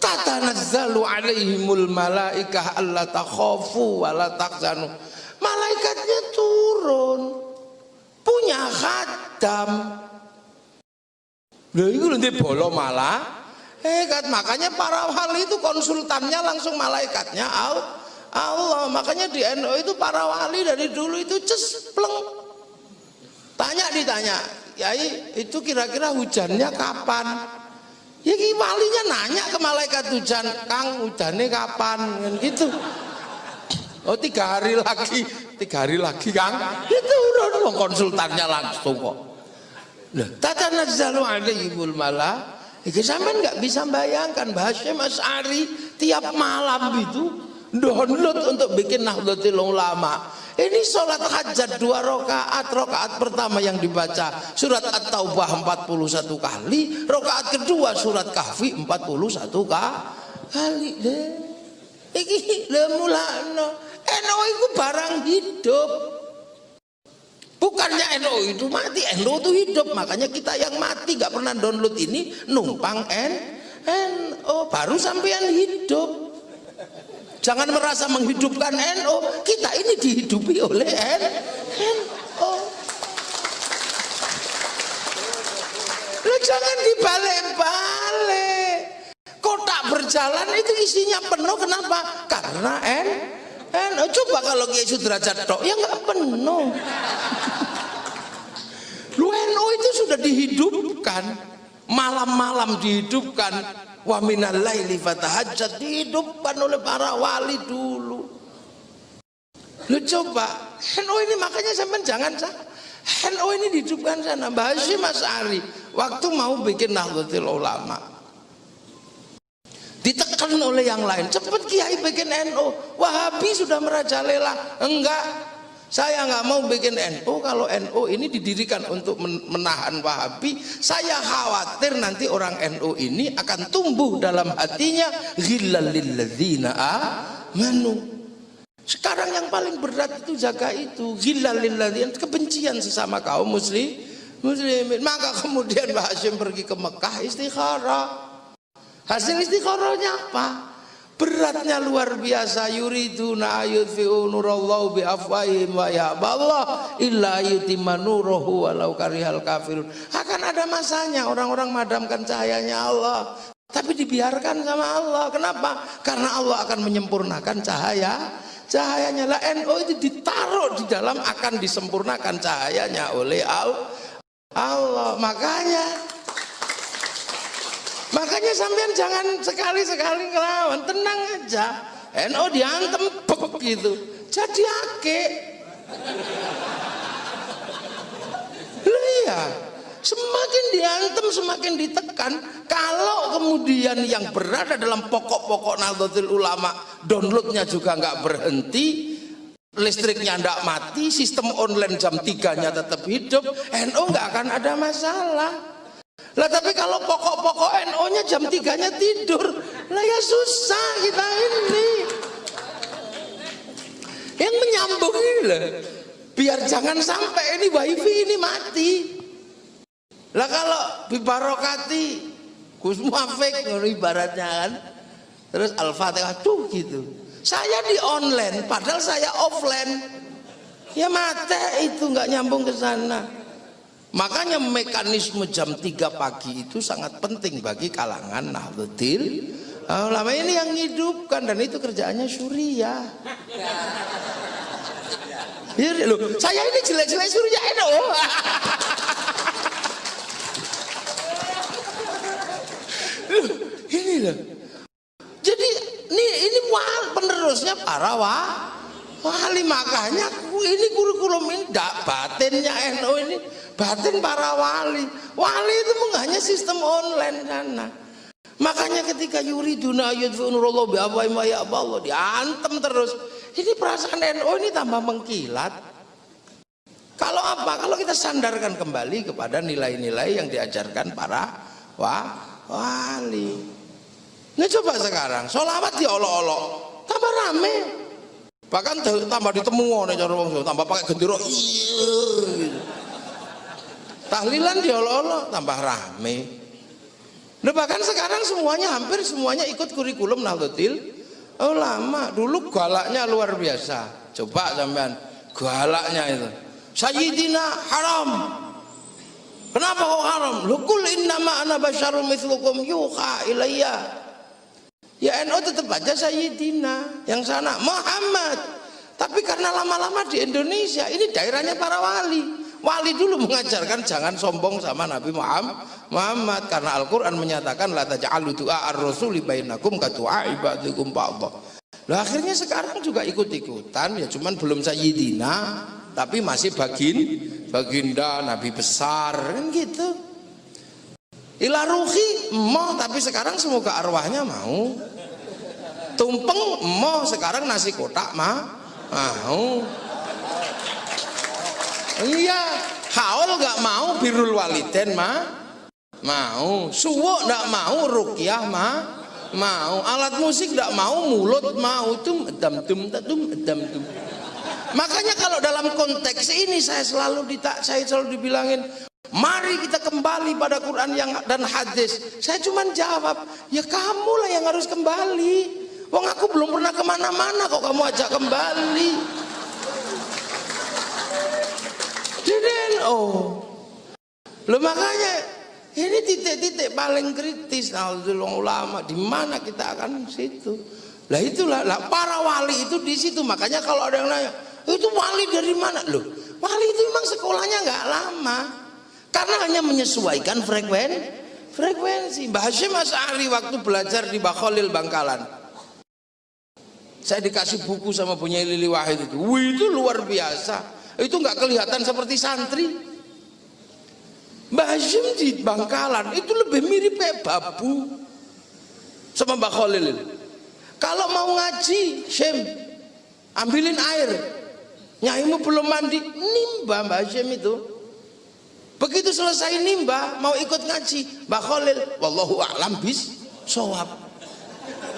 tatanazzalu alaihimul malaikah alla takhafu wa la tahzanu. Malaikatnya turun, punya khatam. Lha iku nanti bolo malah makanya para wali itu konsultannya langsung malaikatnya Allah. Makanya di NU itu para wali dari dulu itu cespleng. Ditanya, Yai itu kira-kira hujannya kapan? Ya walinya nanya ke malaikat hujan, Kang hujannya kapan? Kan gitu. Oh 3 hari lagi Kang. Itu udah konsultannya langsung kok. Nah, tatanazzalu alaihimul malaikah. Sampean nggak bisa bayangkan Hasyim Asy'ari tiap malam itu download untuk bikin Nahdlatul Ulama. Ini sholat hajat 2 rakaat pertama yang dibaca surat At-Taubah 41 kali, rakaat kedua surat Kahfi 41 kali. Iki mulakno NU itu barang hidup. Bukannya NU itu mati, NU itu hidup. Makanya kita yang mati gak pernah download ini numpang NU, baru sampean hidup. Jangan merasa menghidupkan NU, kita ini dihidupi oleh NU. Jangan dibalik-balik. Kotak berjalan itu isinya penuh, kenapa? Karena NU. Coba kalau Kiai Sudrajat tok, ya nggak penuh. Lu NU itu sudah dihidupkan, malam-malam dihidupkan. Wa minal laili fatahajjat, dihidupkan oleh para wali dulu. Lu coba NU ini, makanya sampean jangan NU ini dihidupkan sana. Mbah Hasyim Asy'ari waktu mau bikin Nahdlatul Ulama ditekan oleh yang lain, cepet Kiai bikin NU. Wahabi sudah merajalela, enggak, saya nggak mau bikin NU. Kalau NU ini didirikan untuk menahan Wahabi, saya khawatir nanti orang NU ini akan tumbuh dalam hatinya ghillal lilladzina amanu. Sekarang yang paling berat itu jaga itu, ghillal lilladzina, kebencian sesama kaum muslimin. Maka kemudian Mbah Hasyim pergi ke Mekah istikharah. Hasil istikharahnya apa? Beratnya luar biasa. Yuriduna ayutfi'u nurallahu biafwahihim wa ya'ballah illa yutimma nurahu walau karihal kafirun. Akan ada masanya orang-orang madamkan cahayanya Allah, tapi dibiarkan sama Allah. Kenapa? Karena Allah akan menyempurnakan cahayanya. Lah NU itu ditaruh di dalam akan disempurnakan cahayanya oleh Allah. Makanya sampean jangan sekali-sekali ngelawan, tenang aja. NU diantem gitu, jadi ake. Iya, semakin diantem semakin ditekan. Kalau kemudian yang berada dalam pokok-pokok Nahdlatul Ulama downloadnya juga nggak berhenti, listriknya nggak mati, sistem online jam 3-nya tetap hidup, NU nggak akan ada masalah. Lah tapi kalau pokok-pokok NU-nya jam 3-nya tidur, lah ya susah kita ini. Yang menyambung ini lah, biar jangan sampai ini wifi ini mati. Lah kalau bibarokati Gus Muafik ibaratnya kan. Terus Al-Fatihah tuh gitu. Saya di online padahal saya offline. Ya mate itu nggak nyambung ke sana. Makanya mekanisme jam 3 pagi itu sangat penting bagi kalangan Nahdlatul Ulama ini yang hidupkan, dan itu kerjaannya Suriah. Ya, loh, saya ini jelek-jelek Suriah NU. Ini loh. Jadi ini penerusnya para wali, makanya ini kurikulum ini batinnya NU ini, batin para wali. Wali itu hanya sistem online sana. Makanya ketika yuriduna yudfu nurullah bi afwahihim wa ya'ballah diantem terus. Ini perasaan NU ini tambah mengkilat. Kalau apa? Kalau kita sandarkan kembali kepada nilai-nilai yang diajarkan para wali. Ini coba sekarang sholawat diolok-olok tambah rame. Bahkan tambah ditemu nih cara wong tambah pakai gendera gitu. Tahlilan diolok-olok tambah rame. Nah, bahkan sekarang hampir semuanya ikut kurikulum Nahdlatul Ulama. Dulu galaknya luar biasa. Coba sampean galaknya itu. Sayyidina haram. Kenapa kok haram? Lukul innama ana basyarum mithlukum yuha ilayya. Ya NU tetap aja Sayyidina, yang sana Muhammad. Tapi karena lama-lama di Indonesia ini daerahnya para wali. Wali dulu mengajarkan jangan sombong sama Nabi Muhammad, karena Al-Quran menyatakan la taj'alu du'a ar-rasuli bainakum ka du'a ibadikum ba'dha. Lah akhirnya sekarang juga ikut-ikutan, ya cuman belum Sayyidina, tapi masih baginda Nabi besar kan gitu. Ila ruhi emoh, tapi sekarang semoga arwahnya mau. Tumpeng emoh, sekarang nasi kotak mau. Iya, haul nggak mau, birrul waliden mau, suwuk nggak mau, ruqyah mau, alat musik nggak mau, mulut mau, edam tum. Makanya kalau dalam konteks ini saya selalu dibilangin, mari kita kembali pada Quran dan hadis. Saya cuma jawab, ya kamulah yang harus kembali. Wong aku belum pernah kemana-mana kok kamu ajak kembali. Loh makanya ini titik-titik paling kritis Nahdlatul Ulama, di mana kita akan situ. Lah itulah para wali itu di situ. Makanya kalau ada yang nanya, itu wali dari mana? Loh, wali itu memang sekolahnya nggak lama, karena hanya menyesuaikan frekuensi. Mbah Hasyim Asy'ari waktu belajar di Mbah Khalil Bangkalan, saya dikasih buku sama Bunyai Lili Wahid itu. Wih, itu luar biasa. Itu nggak kelihatan seperti santri. Mbah Hasyim di Bangkalan itu lebih mirip kayak babu sama Mbah Khalil. Kalau mau ngaji, Syem, ambilin air. Nyaimu belum mandi, nimba Mbah Hasyim itu. Begitu selesai nimba, mau ikut ngaji, Mbah Khalil, wallahu a'lam bis shawab.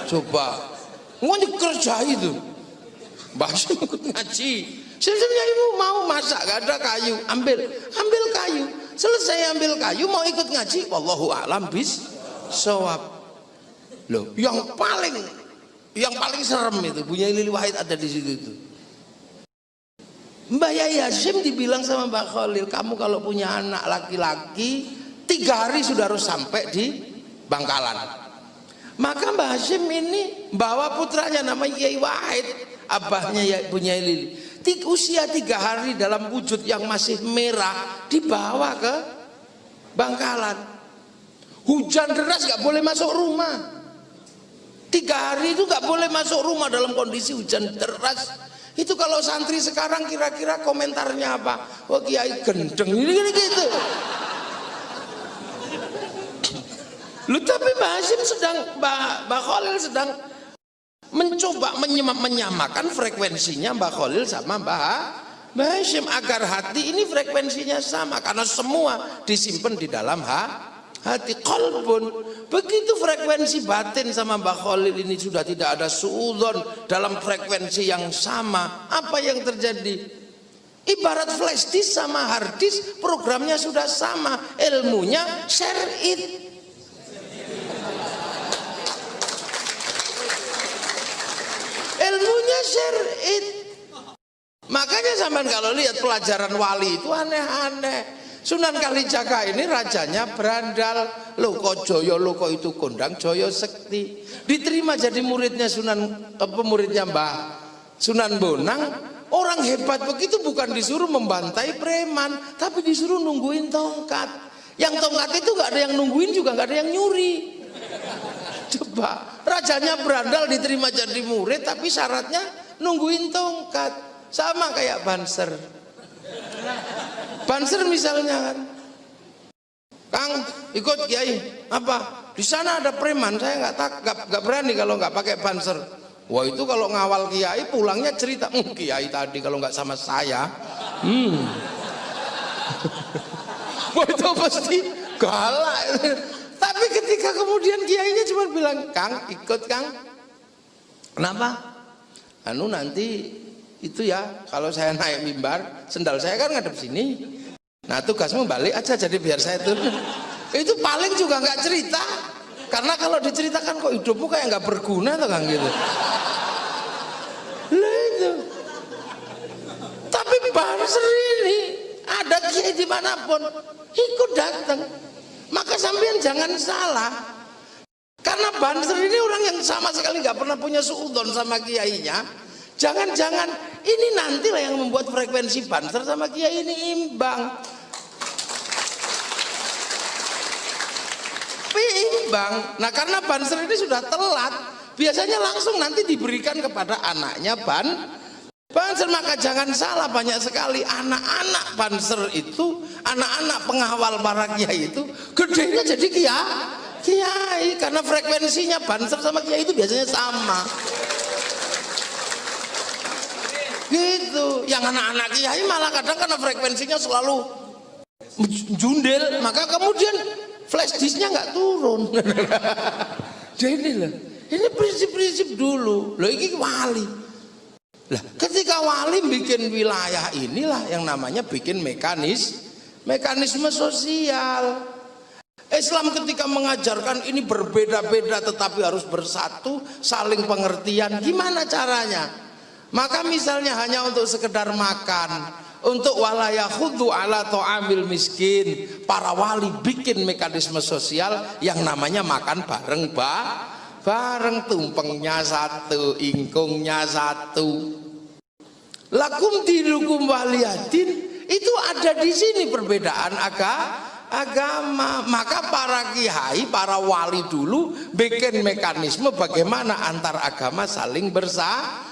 Coba, ngomong kerja itu. Mbah Hasyim ikut ngaji. Sebenarnya ibu mau masak, gak ada kayu, ambil kayu. Selesai ambil kayu, mau ikut ngaji, wallahu a'lam bis shawab. Loh, yang paling serem itu Bunyai Lili Wahid ada di situ itu. Mbah Yai Hasyim dibilang sama Mbah Khalil, kamu kalau punya anak laki-laki 3 hari sudah harus sampai di Bangkalan. Maka Mbah Hasyim ini bawa putranya namanya Yai Wahid, abahnya Bunyai Lili. Usia 3 hari dalam wujud yang masih merah dibawa ke Bangkalan. Hujan deras gak boleh masuk rumah. 3 hari itu gak boleh masuk rumah dalam kondisi hujan deras. Itu kalau santri sekarang kira-kira komentarnya apa? Wah, kiai gendeng ini gitu. Lu tapi Mbah Hasyim Mbah Khalil sedang mencoba menyamakan frekuensinya Mbah Khalil sama Mbah Hasyim agar hati ini frekuensinya sama, karena semua disimpan di dalam hati qalbun. Begitu frekuensi batin sama Mbah Khalil ini sudah tidak ada suudzon dalam frekuensi yang sama, apa yang terjadi? Ibarat flash disk sama hard disk, programnya sudah sama, ilmunya share it. share it. Makanya sampean kalau lihat pelajaran wali itu aneh-aneh. Sunan Kalijaga ini rajanya berandal, Loko Joyo, Loko itu kondang, Joyo sekti. Diterima jadi muridnya muridnya Mbah Sunan Bonang. Orang hebat begitu bukan disuruh membantai preman, tapi disuruh nungguin tongkat. Yang tongkat itu gak ada yang nungguin juga gak ada yang nyuri. Coba, rajanya berandal diterima jadi murid, tapi syaratnya nungguin tongkat. Sama kayak Banser. Banser misalnya kan, Kang ikut Kiai apa? Di sana ada preman, saya nggak berani kalau nggak pakai Banser. Wah itu kalau ngawal Kiai pulangnya cerita, Kiai tadi kalau nggak sama saya, wah itu pasti galak. Tapi ketika kemudian Kiainya cuma bilang, Kang ikut Kang, kenapa? Anu nanti itu ya kalau saya naik mimbar sendal saya kan ngadep sini, nah tugasmu balik aja jadi biar saya turun. Itu paling juga nggak cerita, karena kalau diceritakan kok hidupmu kayak nggak berguna tuh Kang gitu lah itu. Tapi Banser ini ada kiai dimanapun ikut datang, maka sampean jangan salah, karena Banser ini orang yang sama sekali nggak pernah punya suudzon sama kiainya. Jangan-jangan ini nantilah yang membuat frekuensi Banser sama Kiai ini imbang. Imbang. Nah karena Banser ini sudah telat, biasanya langsung nanti diberikan kepada anaknya Banser. Maka jangan salah, banyak sekali anak-anak Banser itu, anak-anak pengawal para kiai itu gedenya jadi kiai, karena frekuensinya Banser sama Kiai itu biasanya sama. Gitu, yang anak-anak kiai malah kadang karena frekuensinya selalu jundel, maka kemudian flash disknya nggak turun. Jadi lah, ini prinsip-prinsip dulu. Loh ini wali. Lah, ketika wali bikin wilayah inilah yang namanya bikin mekanisme sosial. Islam ketika mengajarkan ini berbeda-beda tetapi harus bersatu, saling pengertian. Gimana caranya? Maka misalnya hanya untuk sekedar makan, untuk walayakhudhu ala ta'amil miskin, para wali bikin mekanisme sosial yang namanya makan bareng bareng, tumpengnya satu, ingkungnya satu. Lakum dinukum waliyadin, itu ada di sini perbedaan agama. Maka para kiai, para wali dulu bikin mekanisme bagaimana antar agama saling bersatu.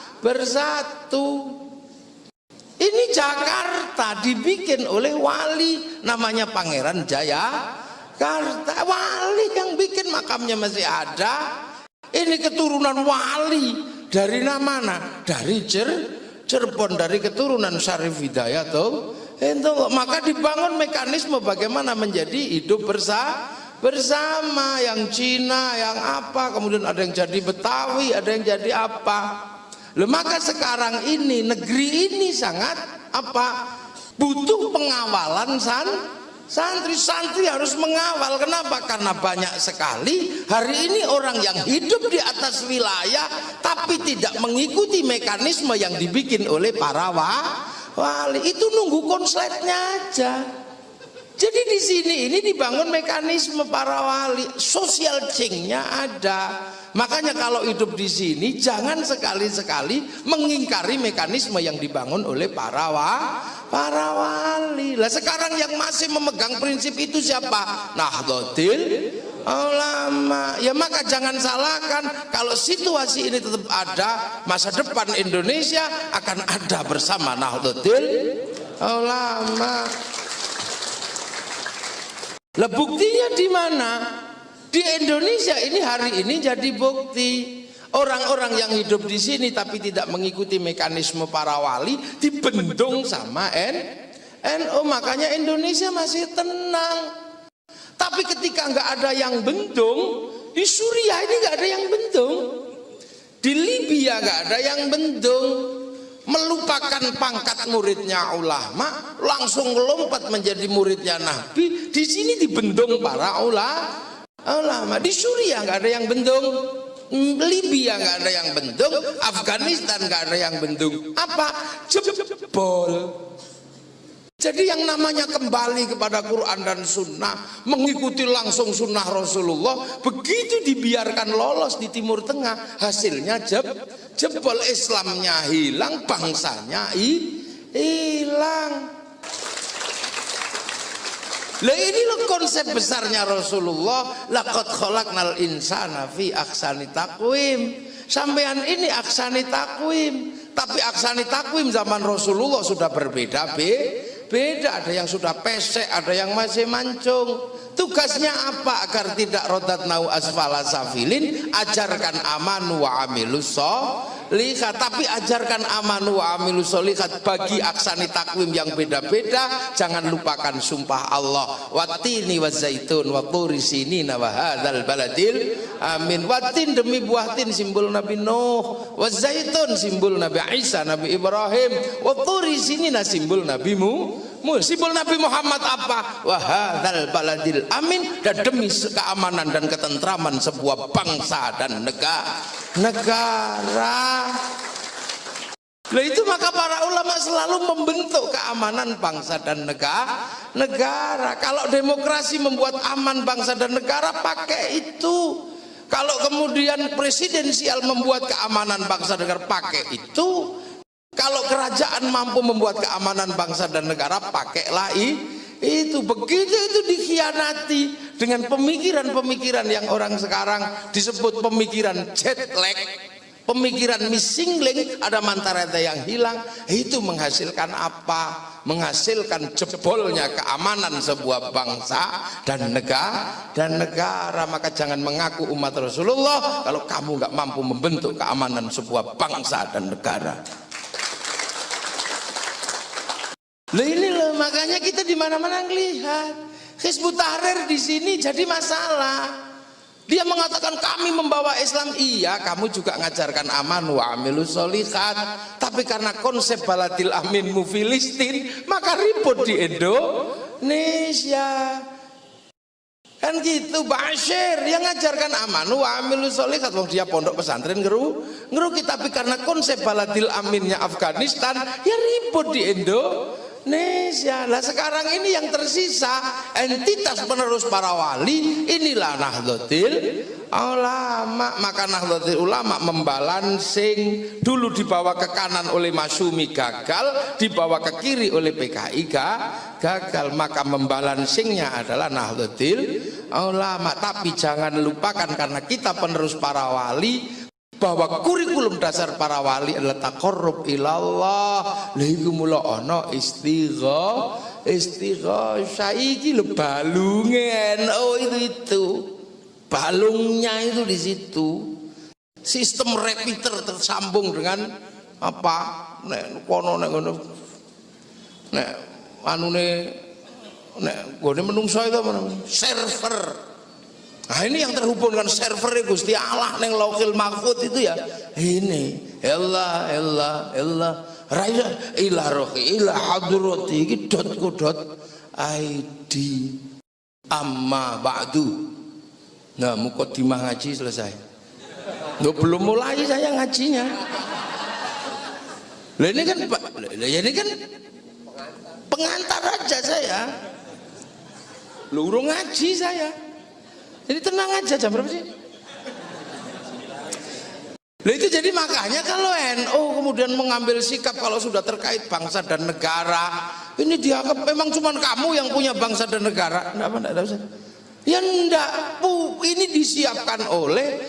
Ini Jakarta dibikin oleh wali namanya Pangeran Jayakarta. Wali yang bikin, makamnya masih ada. Ini keturunan wali dari mana? Dari Cirebon, dari keturunan Syarif Hidayat tuh. Maka dibangun mekanisme bagaimana menjadi hidup bersama, yang Cina, yang apa, kemudian ada yang jadi Betawi, ada yang jadi apa. Maka sekarang ini negeri ini sangat butuh pengawalan santri harus mengawal. Kenapa? Karena banyak sekali hari ini orang yang hidup di atas wilayah tapi tidak mengikuti mekanisme yang dibikin oleh para wali. Itu nunggu konsletnya aja. Jadi di sini ini dibangun mekanisme para wali, social change-nya ada. Makanya kalau hidup di sini jangan sekali-sekali mengingkari mekanisme yang dibangun oleh para wali. Lah sekarang yang masih memegang prinsip itu siapa? Nahdlatul Ulama. Ya maka jangan salahkan, kalau situasi ini tetap ada, masa depan Indonesia akan ada bersama Nahdlatul Ulama. Lah buktinya di mana? Di Indonesia ini hari ini jadi bukti. Orang-orang yang hidup di sini tapi tidak mengikuti mekanisme para wali dibendung sama NU. Makanya Indonesia masih tenang. Tapi ketika nggak ada yang bendung, di Suriah ini nggak ada yang bendung, di Libya nggak ada yang bendung, melupakan pangkat muridnya ulama, langsung lompat menjadi muridnya Nabi. Di sini dibendung para ulama. Di Suriah nggak ada yang bendung. Libya nggak ada yang bendung, Afghanistan nggak ada yang bendung. Apa? Jebol. Jadi yang namanya kembali kepada Quran dan Sunnah, mengikuti langsung Sunnah Rasulullah, begitu dibiarkan lolos di Timur Tengah, hasilnya jebol. Islamnya hilang, bangsanya hilang. Lah ini loh konsep besarnya Rasulullah, laqad khalaqnal insana fi ahsani taqwim. Sampean ini ahsani taqwim, tapi ahsani taqwim zaman Rasulullah sudah berbeda beda, ada yang sudah pesek, ada yang masih mancung. Tugasnya apa? Agar tidak rodat nau asfala safilin, ajarkan amanu wa amilus sholihat. Tapi ajarkan amanu wa amilus sholihat bagi aksani takwim yang beda-beda. Jangan lupakan sumpah Allah, wattini wazaitun wa turi sinina wa hadzal baladil amin. Watin demi buah tin, simbol Nabi Nuh. Wazaitun simbol Nabi Isa, Nabi Ibrahim. Wa turi sinina simbol Nabi simbol Nabi Muhammad apa? Wa hadzal baladil amin. Dan demi keamanan dan ketentraman sebuah bangsa dan negara. Nah itu maka para ulama selalu membentuk keamanan bangsa dan negara. Kalau demokrasi membuat aman bangsa dan negara, pakai itu. Kalau kemudian presidensial membuat keamanan bangsa dan negara, pakai itu. Kalau kerajaan mampu membuat keamanan bangsa dan negara, pakailah itu. Begitu itu dikhianati dengan pemikiran-pemikiran yang orang sekarang disebut pemikiran jet lag, pemikiran missing link, ada mantarata yang hilang. Itu menghasilkan apa? Menghasilkan jebolnya keamanan sebuah bangsa dan negara. Maka jangan mengaku umat Rasulullah kalau kamu nggak mampu membentuk keamanan sebuah bangsa dan negara. Loh ini loh, makanya kita di mana-mana ngelihat Hizbut Tahrir di sini jadi masalah. Dia mengatakan kami membawa Islam, iya kamu juga ngajarkan aman wa amilus sholihat, tapi karena konsep baladil aminmu Filistin, maka ribut di Indonesia. Kan gitu, Bashir yang ngajarkan aman wa amilus sholihat, wong dia pondok pesantren ngeruki, tapi karena konsep baladil aminnya Afghanistan, ya ribut di Indonesia. Lah sekarang ini yang tersisa entitas penerus para wali, inilah Nahdlatul Ulama. Maka Nahdlatul Ulama membalansing, dulu dibawa ke kanan oleh Masyumi gagal, dibawa ke kiri oleh PKI gagal. Maka membalansingnya adalah Nahdlatul Ulama. Tapi jangan lupakan, karena kita penerus para wali, bahwa kurikulum dasar para wali adalah taqarrub ilallah. Lha iku mula ana istighosah iki lho, balunge NU itu balungnya itu di situ. Sistem repeater tersambung dengan apa? Nek kono nek ngono. Nek anune nek gone menungso itu apa namanya? Server. Nah ini yang terhubung dengan server Gusti Allah neng Lauhil Mahfuz itu ya. Ini Allah raja ila rohi ila hadrati iki .co.id amma ba'du. Nah mukadimah ngaji selesai. Loh, belum mulai saya ngajinya. Lah ini kan pengantar aja saya. Lu urung ngaji saya. Jadi tenang aja, jam berapa sih? Nah itu jadi makanya kalau NU kemudian mengambil sikap kalau sudah terkait bangsa dan negara, ini dianggap memang cuma kamu yang punya bangsa dan negara. Enggak usah. Ya enggak, ini disiapkan oleh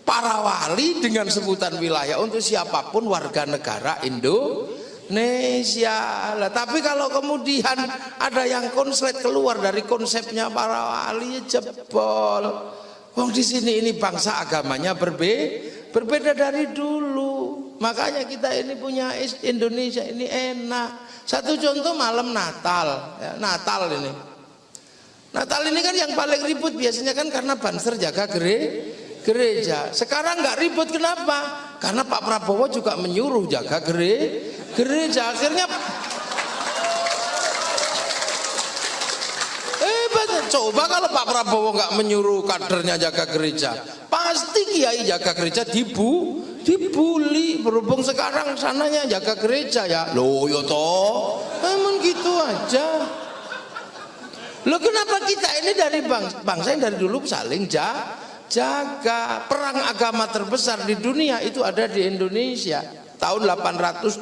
para wali dengan sebutan wilayah untuk siapapun warga negara Indonesia lah. Tapi kalau kemudian ada yang konslet keluar dari konsepnya para wali, jebol. Wong di sini ini bangsa agamanya berbeda dari dulu. Makanya kita ini punya Indonesia ini enak. Satu contoh malam Natal, ya, Natal ini kan yang paling ribut biasanya kan karena Banser jaga gereja. Sekarang nggak ribut, kenapa? Karena Pak Prabowo juga menyuruh jaga gereja. Akhirnya coba kalau Pak Prabowo nggak menyuruh kadernya jaga gereja, pasti kiai jaga gereja dibully. Berhubung sekarang sananya jaga gereja ya. Loh yo toh, emang gitu aja. Loh kenapa kita ini dari bangsa yang dari dulu saling jaga. Perang agama terbesar di dunia itu ada di Indonesia tahun 820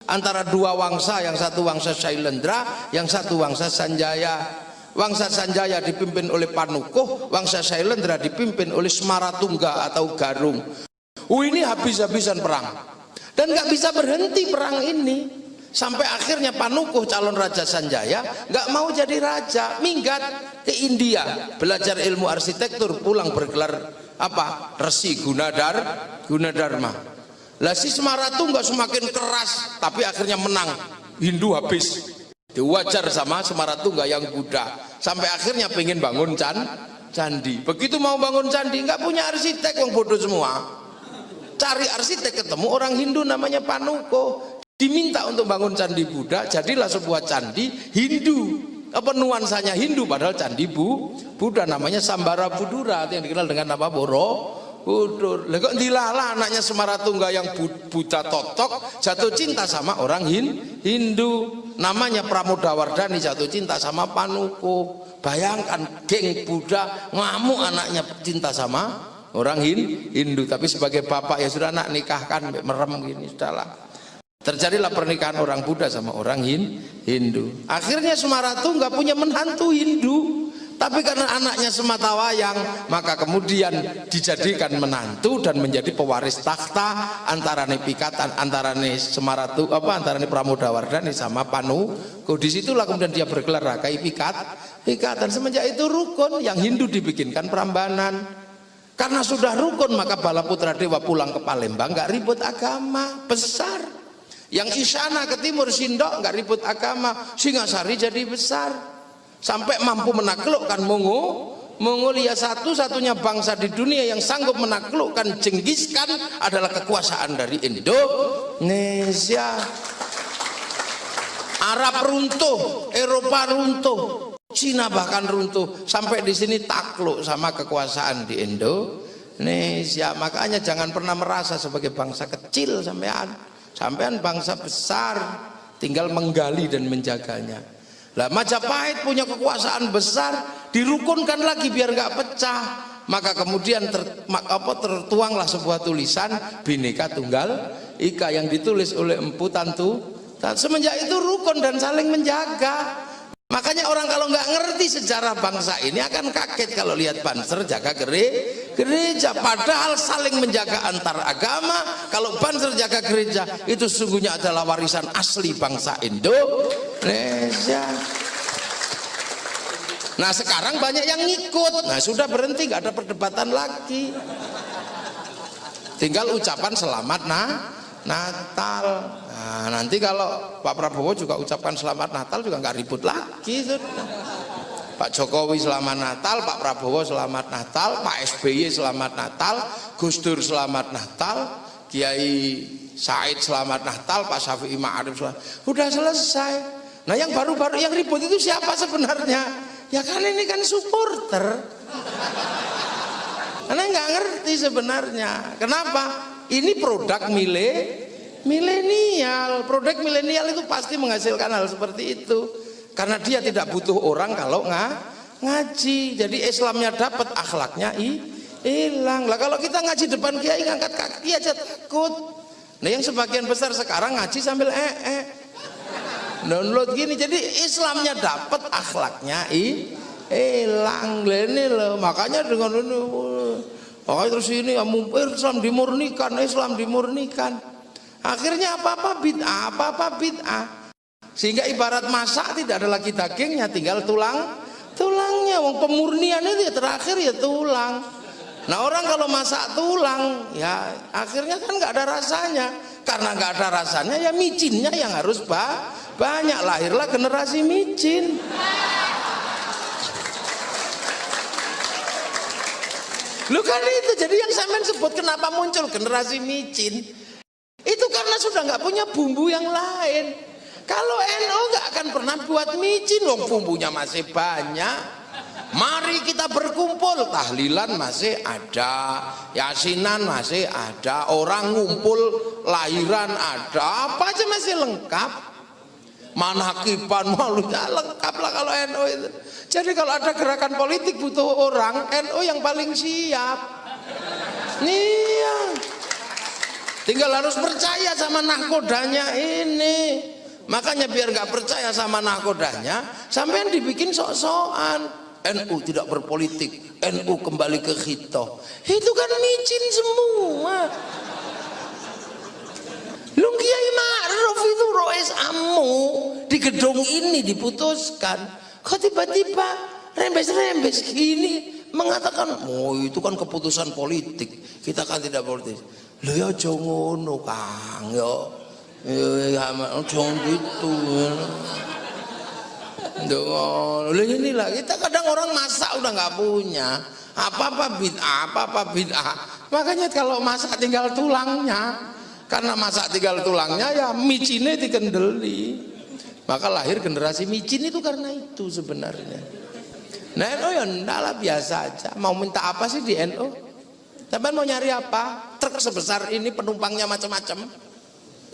antara dua wangsa, yang satu wangsa Sailendra, yang satu wangsa Sanjaya. Wangsa Sanjaya dipimpin oleh Panukuh, wangsa Sailendra dipimpin oleh Semaratungga atau Garung. Ini habis-habisan perang dan nggak bisa berhenti perang ini, sampai akhirnya Panukuh calon Raja Sanjaya nggak mau jadi raja, minggat ke India belajar ilmu arsitektur, pulang bergelar apa? Resi Gunadharma. Lah si Semaratungga semakin keras tapi akhirnya menang, Hindu habis. Diwajar sama Semaratungga yang Buddha, sampai akhirnya pengen bangun candi. Begitu mau bangun candi nggak punya arsitek, wong bodoh semua. Cari arsitek, ketemu orang Hindu namanya Panukuh, diminta untuk bangun candi Buddha, jadilah sebuah candi Hindu. Apa nuansanya Hindu padahal candi Buddha, namanya Sambara Budura yang dikenal dengan nama Borobudur. Lah kok dilala anaknya Semaratungga yang Buddha totok jatuh cinta sama orang Hindu. Namanya Pramodawardhani jatuh cinta sama Panukuh. Bayangkan geng Buddha ngamuk anaknya cinta sama orang Hindu. Tapi sebagai bapak ya sudah, anak nikahkan merem gini sudahlah. Terjadilah pernikahan orang Buddha sama orang Hindu. Akhirnya Semaratungga punya menantu Hindu, tapi karena anaknya sematawayang maka kemudian dijadikan menantu dan menjadi pewaris takhta antara pikatan antara Pramodawardhani sama Panukuh. Disitulah kemudian dia bergelar rakai pikatan. Semenjak itu rukun, yang Hindu dibikinkan Prambanan. Karena sudah rukun maka Balaputra Dewa pulang ke Palembang, nggak ribut agama besar. Yang Isyana ke timur Sindok nggak ribut agama, Singasari jadi besar. Sampai mampu menaklukkan Mongolia, satu-satunya bangsa di dunia yang sanggup menaklukkan Genghis Khan adalah kekuasaan dari Indonesia. Arab runtuh, Eropa runtuh, Cina bahkan runtuh, sampai di sini takluk sama kekuasaan di Indonesia. Makanya jangan pernah merasa sebagai bangsa kecil, sampean bangsa besar, tinggal menggali dan menjaganya. Lah Majapahit punya kekuasaan besar, dirukunkan lagi biar nggak pecah. Maka kemudian tertuanglah sebuah tulisan Bhinneka Tunggal Ika yang ditulis oleh Empu Tantu. Semenjak itu rukun dan saling menjaga. Makanya orang kalau nggak ngerti sejarah bangsa ini akan kaget kalau lihat Banser jaga gereja, padahal saling menjaga antar agama. Kalau Banser jaga gereja itu sesungguhnya adalah warisan asli bangsa Indonesia. Nah sekarang banyak yang ngikut, nah sudah berhenti, nggak ada perdebatan lagi, tinggal ucapan selamat Natal. Nah, nanti kalau Pak Prabowo juga ucapkan selamat Natal juga nggak ribut lagi. Pak Jokowi selamat Natal, Pak Prabowo selamat Natal, Pak SBY selamat Natal, Gus Dur selamat Natal, Kiai Said selamat Natal, Pak Syafi'i Ma'arif selamat. Udah selesai. Nah yang baru-baru yang ribut itu siapa sebenarnya? Ya kan ini kan supporter. Karena nggak ngerti sebenarnya. Kenapa? Ini produk milenial. Produk milenial itu pasti menghasilkan hal seperti itu. Karena dia tidak butuh orang kalau ngaji. Jadi Islamnya dapat, akhlaknya hilang. Lah kalau kita ngaji depan kiai ngangkat kaki aja takut. Nah yang sebagian besar sekarang ngaji sambil download gini. Jadi Islamnya dapat, akhlaknya hilang. Ini loh. Makanya dengan ini terus ini Islam dimurnikan. Akhirnya apa-apa bid'ah. Sehingga ibarat masak tidak ada lagi dagingnya, tinggal tulangnya. Wong pemurnian itu ya terakhir ya tulang. Nah orang kalau masak tulang ya akhirnya kan nggak ada rasanya. Karena nggak ada rasanya ya micinnya yang harus banyak. Lahirlah generasi micin. Lu kan itu jadi yang sampean sebut kenapa muncul generasi micin itu karena sudah nggak punya bumbu yang lain. Kalau NU nggak akan pernah buat micin, wong bumbunya masih banyak. Mari kita berkumpul, tahlilan masih ada, yasinan masih ada, orang ngumpul lahiran ada, apa aja masih lengkap. Manakiban malunya lengkap lah kalau NU itu. Jadi kalau ada gerakan politik butuh orang, NU yang paling siap. Iya. Tinggal harus percaya sama nahkodanya ini. Makanya biar nggak percaya sama nahkodanya, sampean dibikin sok-sokan. NU tidak berpolitik, NU kembali ke khitoh. Itu kan micin semua. Lu Kiai Ma'ruf itu Rois Amu di gedung ini diputuskan. Kok tiba-tiba rembes-rembes gini mengatakan, oh itu kan keputusan politik, kita kan tidak politik. Loh ya jangan ngono Kang, ya jangan gitu. Loh inilah kita kadang orang masak udah nggak punya apa-apa bid'ah. Makanya kalau masak tinggal tulangnya, karena masak tinggal tulangnya ya micine dikendeli. Maka lahir generasi micin itu karena itu sebenarnya. Nah NU ya ndaklah biasa aja. Mau minta apa sih di NU? Sampai mau nyari apa? Truk sebesar ini penumpangnya macam-macam.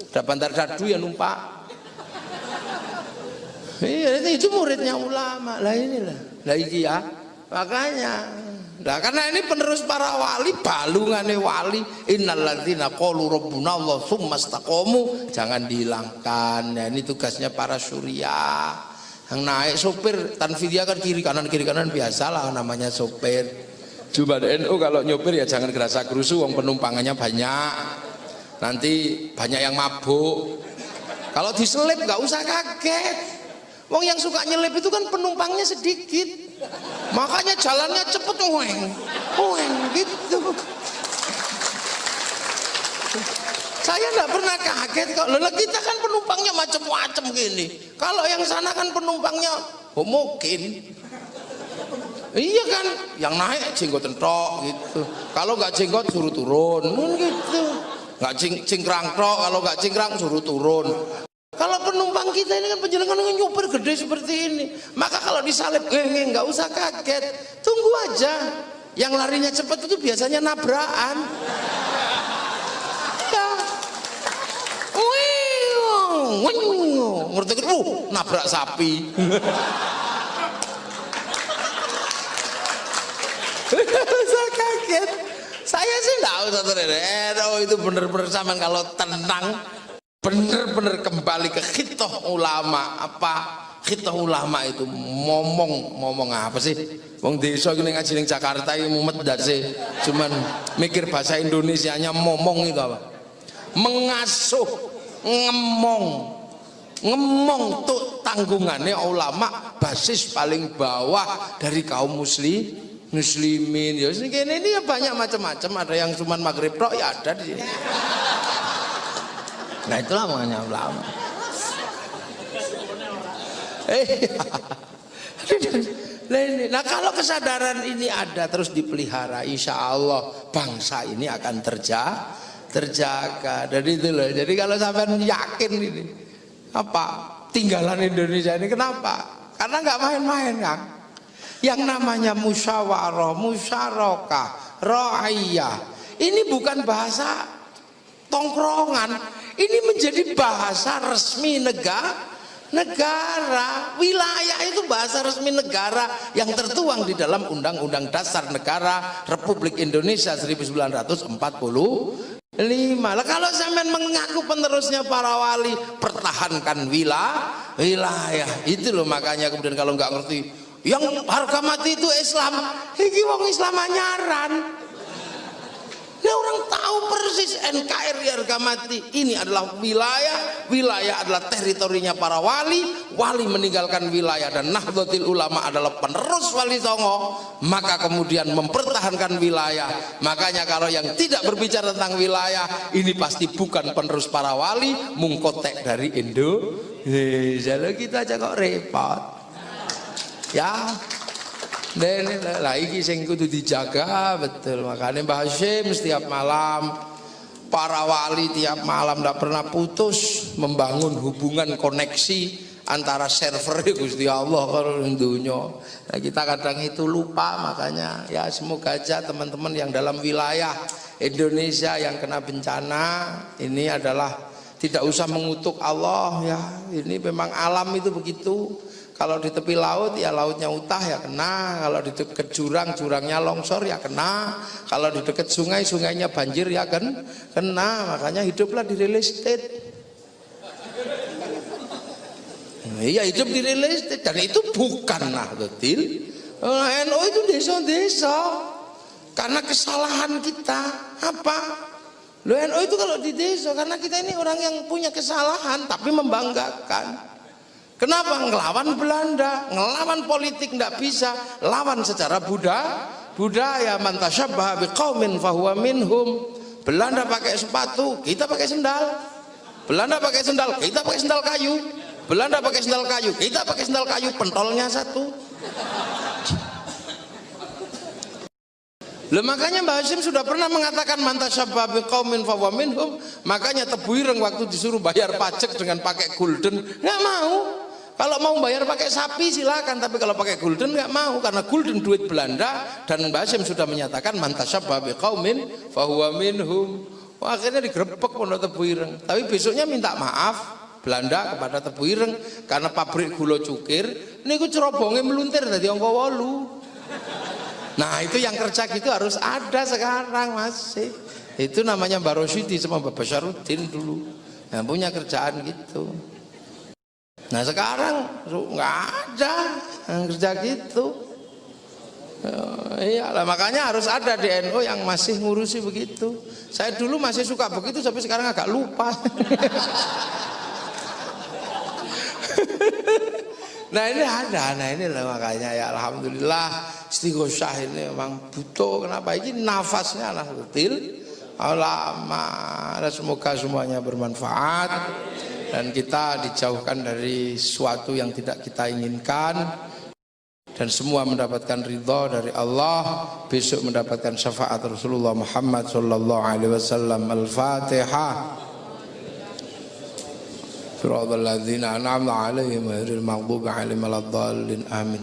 Ada bantar dadu yang numpak. Iya itu muridnya ulama lah inilah. Lah iki ya. Makanya. Nah karena ini penerus para wali, balungane wali. Innalladzina qalu rabbuna Allah tsumma istaqamu, jangan dihilangkan. Nah ini tugasnya para surya. Yang naik sopir tanfidiyah kan kiri kanan biasalah namanya sopir. Cuma NU kalau nyopir ya jangan gerasa gerusu, wong penumpangannya banyak. Nanti banyak yang mabuk. Kalau diselip nggak usah kaget. Wong yang suka nyelip itu kan penumpangnya sedikit, makanya jalannya cepet, weng gitu. Saya nggak pernah kaget kok. Loh, kita kan penumpangnya macam-macam gini. Kalau yang sana kan penumpangnya mungkin. Iya kan, yang naik jenggot entok gitu. Kalau nggak jenggot suruh turun, gitu. Nggak cingkrang tok, kalau nggak cingkrang suruh turun. Kalau penumpang kita ini kan penjelengan nyopir gede seperti ini, maka kalau disalip nggak usah kaget, tunggu aja. Yang larinya cepat itu biasanya nabrakan. Ya, ngerti kan? Nabrak sapi. Saya kaget. Saya sih nggak usah terdengar. Itu bener-bener sama kalau tenang. Bener-bener kembali ke khitoh ulama. Apa khitoh ulama itu? Ngomong apa sih? Wong desa gini ngaji ning Jakarta ini mumet dah sih. Cuman mikir bahasa Indonesianya ngomong itu apa? Mengasuh, ngemong tuh tanggungannya ulama, basis paling bawah dari kaum muslimin. Ya ini ya banyak macam-macam. Ada yang cuman maghrib tok ya ada di sini. Nah itulah makanya ulama. Nah kalau kesadaran ini ada terus dipelihara, insya Allah bangsa ini akan terjaga. Dan itu loh. Jadi kalau sampai yakin ini apa tinggalan Indonesia ini kenapa? Karena nggak main-main kan. Yang namanya musyawarah, musyarakah, ra'iyah. Ini bukan bahasa tongkrongan. Ini menjadi bahasa resmi negara. Wilayah itu bahasa resmi negara yang tertuang di dalam Undang-Undang Dasar Negara Republik Indonesia 1945. Lah kalau sampean mengaku penerusnya para wali, pertahankan wilayah. Itu loh makanya kemudian kalau nggak ngerti, yang harga mati itu Islam, iki wong Islam anyaran. Nah orang tahu persis NKRI harga mati ini adalah wilayah adalah teritorinya para wali meninggalkan wilayah, dan Nahdlatul Ulama adalah penerus Wali Songo, maka kemudian mempertahankan wilayah. Makanya kalau yang tidak berbicara tentang wilayah ini pasti bukan penerus para wali, mungkotek dari Indonesia. Kita aja kok repot ya. Dan lagi sing kudu dijaga betul. Makanya Mbah Hashim setiap malam, para wali tiap malam tidak pernah putus membangun hubungan koneksi antara server Gusti Allah karo dunya. Nah, kita kadang itu lupa, makanya ya semoga aja teman-teman yang dalam wilayah Indonesia yang kena bencana ini adalah tidak usah mengutuk Allah ya. Ini memang alam itu begitu. Kalau di tepi laut ya lautnya utah ya kena, kalau di dekat jurang jurangnya longsor ya kena, kalau di dekat sungai sungainya banjir ya kan kena. Makanya hiduplah di real estate. Iya, hidup di real estate, dan itu bukan Nahdlatul. NU itu desa-desa karena kesalahan kita. Apa? Lo NU itu kalau di desa karena kita ini orang yang punya kesalahan tapi membanggakan. Kenapa? Ngelawan Belanda, ngelawan politik nggak bisa, lawan secara budaya. Man tasyabbaha biqaumin fahuwa minhum. Belanda pakai sepatu, kita pakai sendal. Belanda pakai sendal, kita pakai sendal kayu. Belanda pakai sendal kayu, kita pakai sendal kayu, pentolnya satu. Loh, makanya Mbah Hashim sudah pernah mengatakan man tasyabbaha biqaumin fahuwa minhum. Makanya Tebu Ireng waktu disuruh bayar pajak dengan pakai gulden, nggak mau. Kalau mau bayar pakai sapi silakan, tapi kalau pakai gulden nggak mau, karena gulden duit Belanda, dan Mbah Hashim sudah menyatakan man tasyabbaha biqaumin fahuwa minhum. Wah, akhirnya digerebek Pondok Tebu Ireng. Tapi besoknya minta maaf Belanda kepada Tebu Ireng karena pabrik gula cukir niku cerobonge meluntir dadi angka 8. Nah, itu yang kerja gitu harus ada sekarang masih. Itu namanya Mbak Rosyidi sama Mbak Basyaruddin dulu yang punya kerjaan gitu. Nah, sekarang nggak ada yang kerja gitu. Iyalah, makanya harus ada di NU yang masih ngurusi begitu. Saya dulu masih suka begitu, tapi sekarang agak lupa. Nah, ini ada, nah ini lah makanya ya alhamdulillah istighosah ini memang butuh. Kenapa? Ini nafasnya Nahdlatul Ulama. Semoga semuanya bermanfaat dan kita dijauhkan dari sesuatu yang tidak kita inginkan, dan semua mendapatkan ridha dari Allah, besok mendapatkan syafaat Rasulullah Muhammad sallallahu alaihi wasallam. Al-Fatihah. Siratal ladzina an'amta 'alaihim ghairil maghdubi 'alaihim waladdallin. Amin.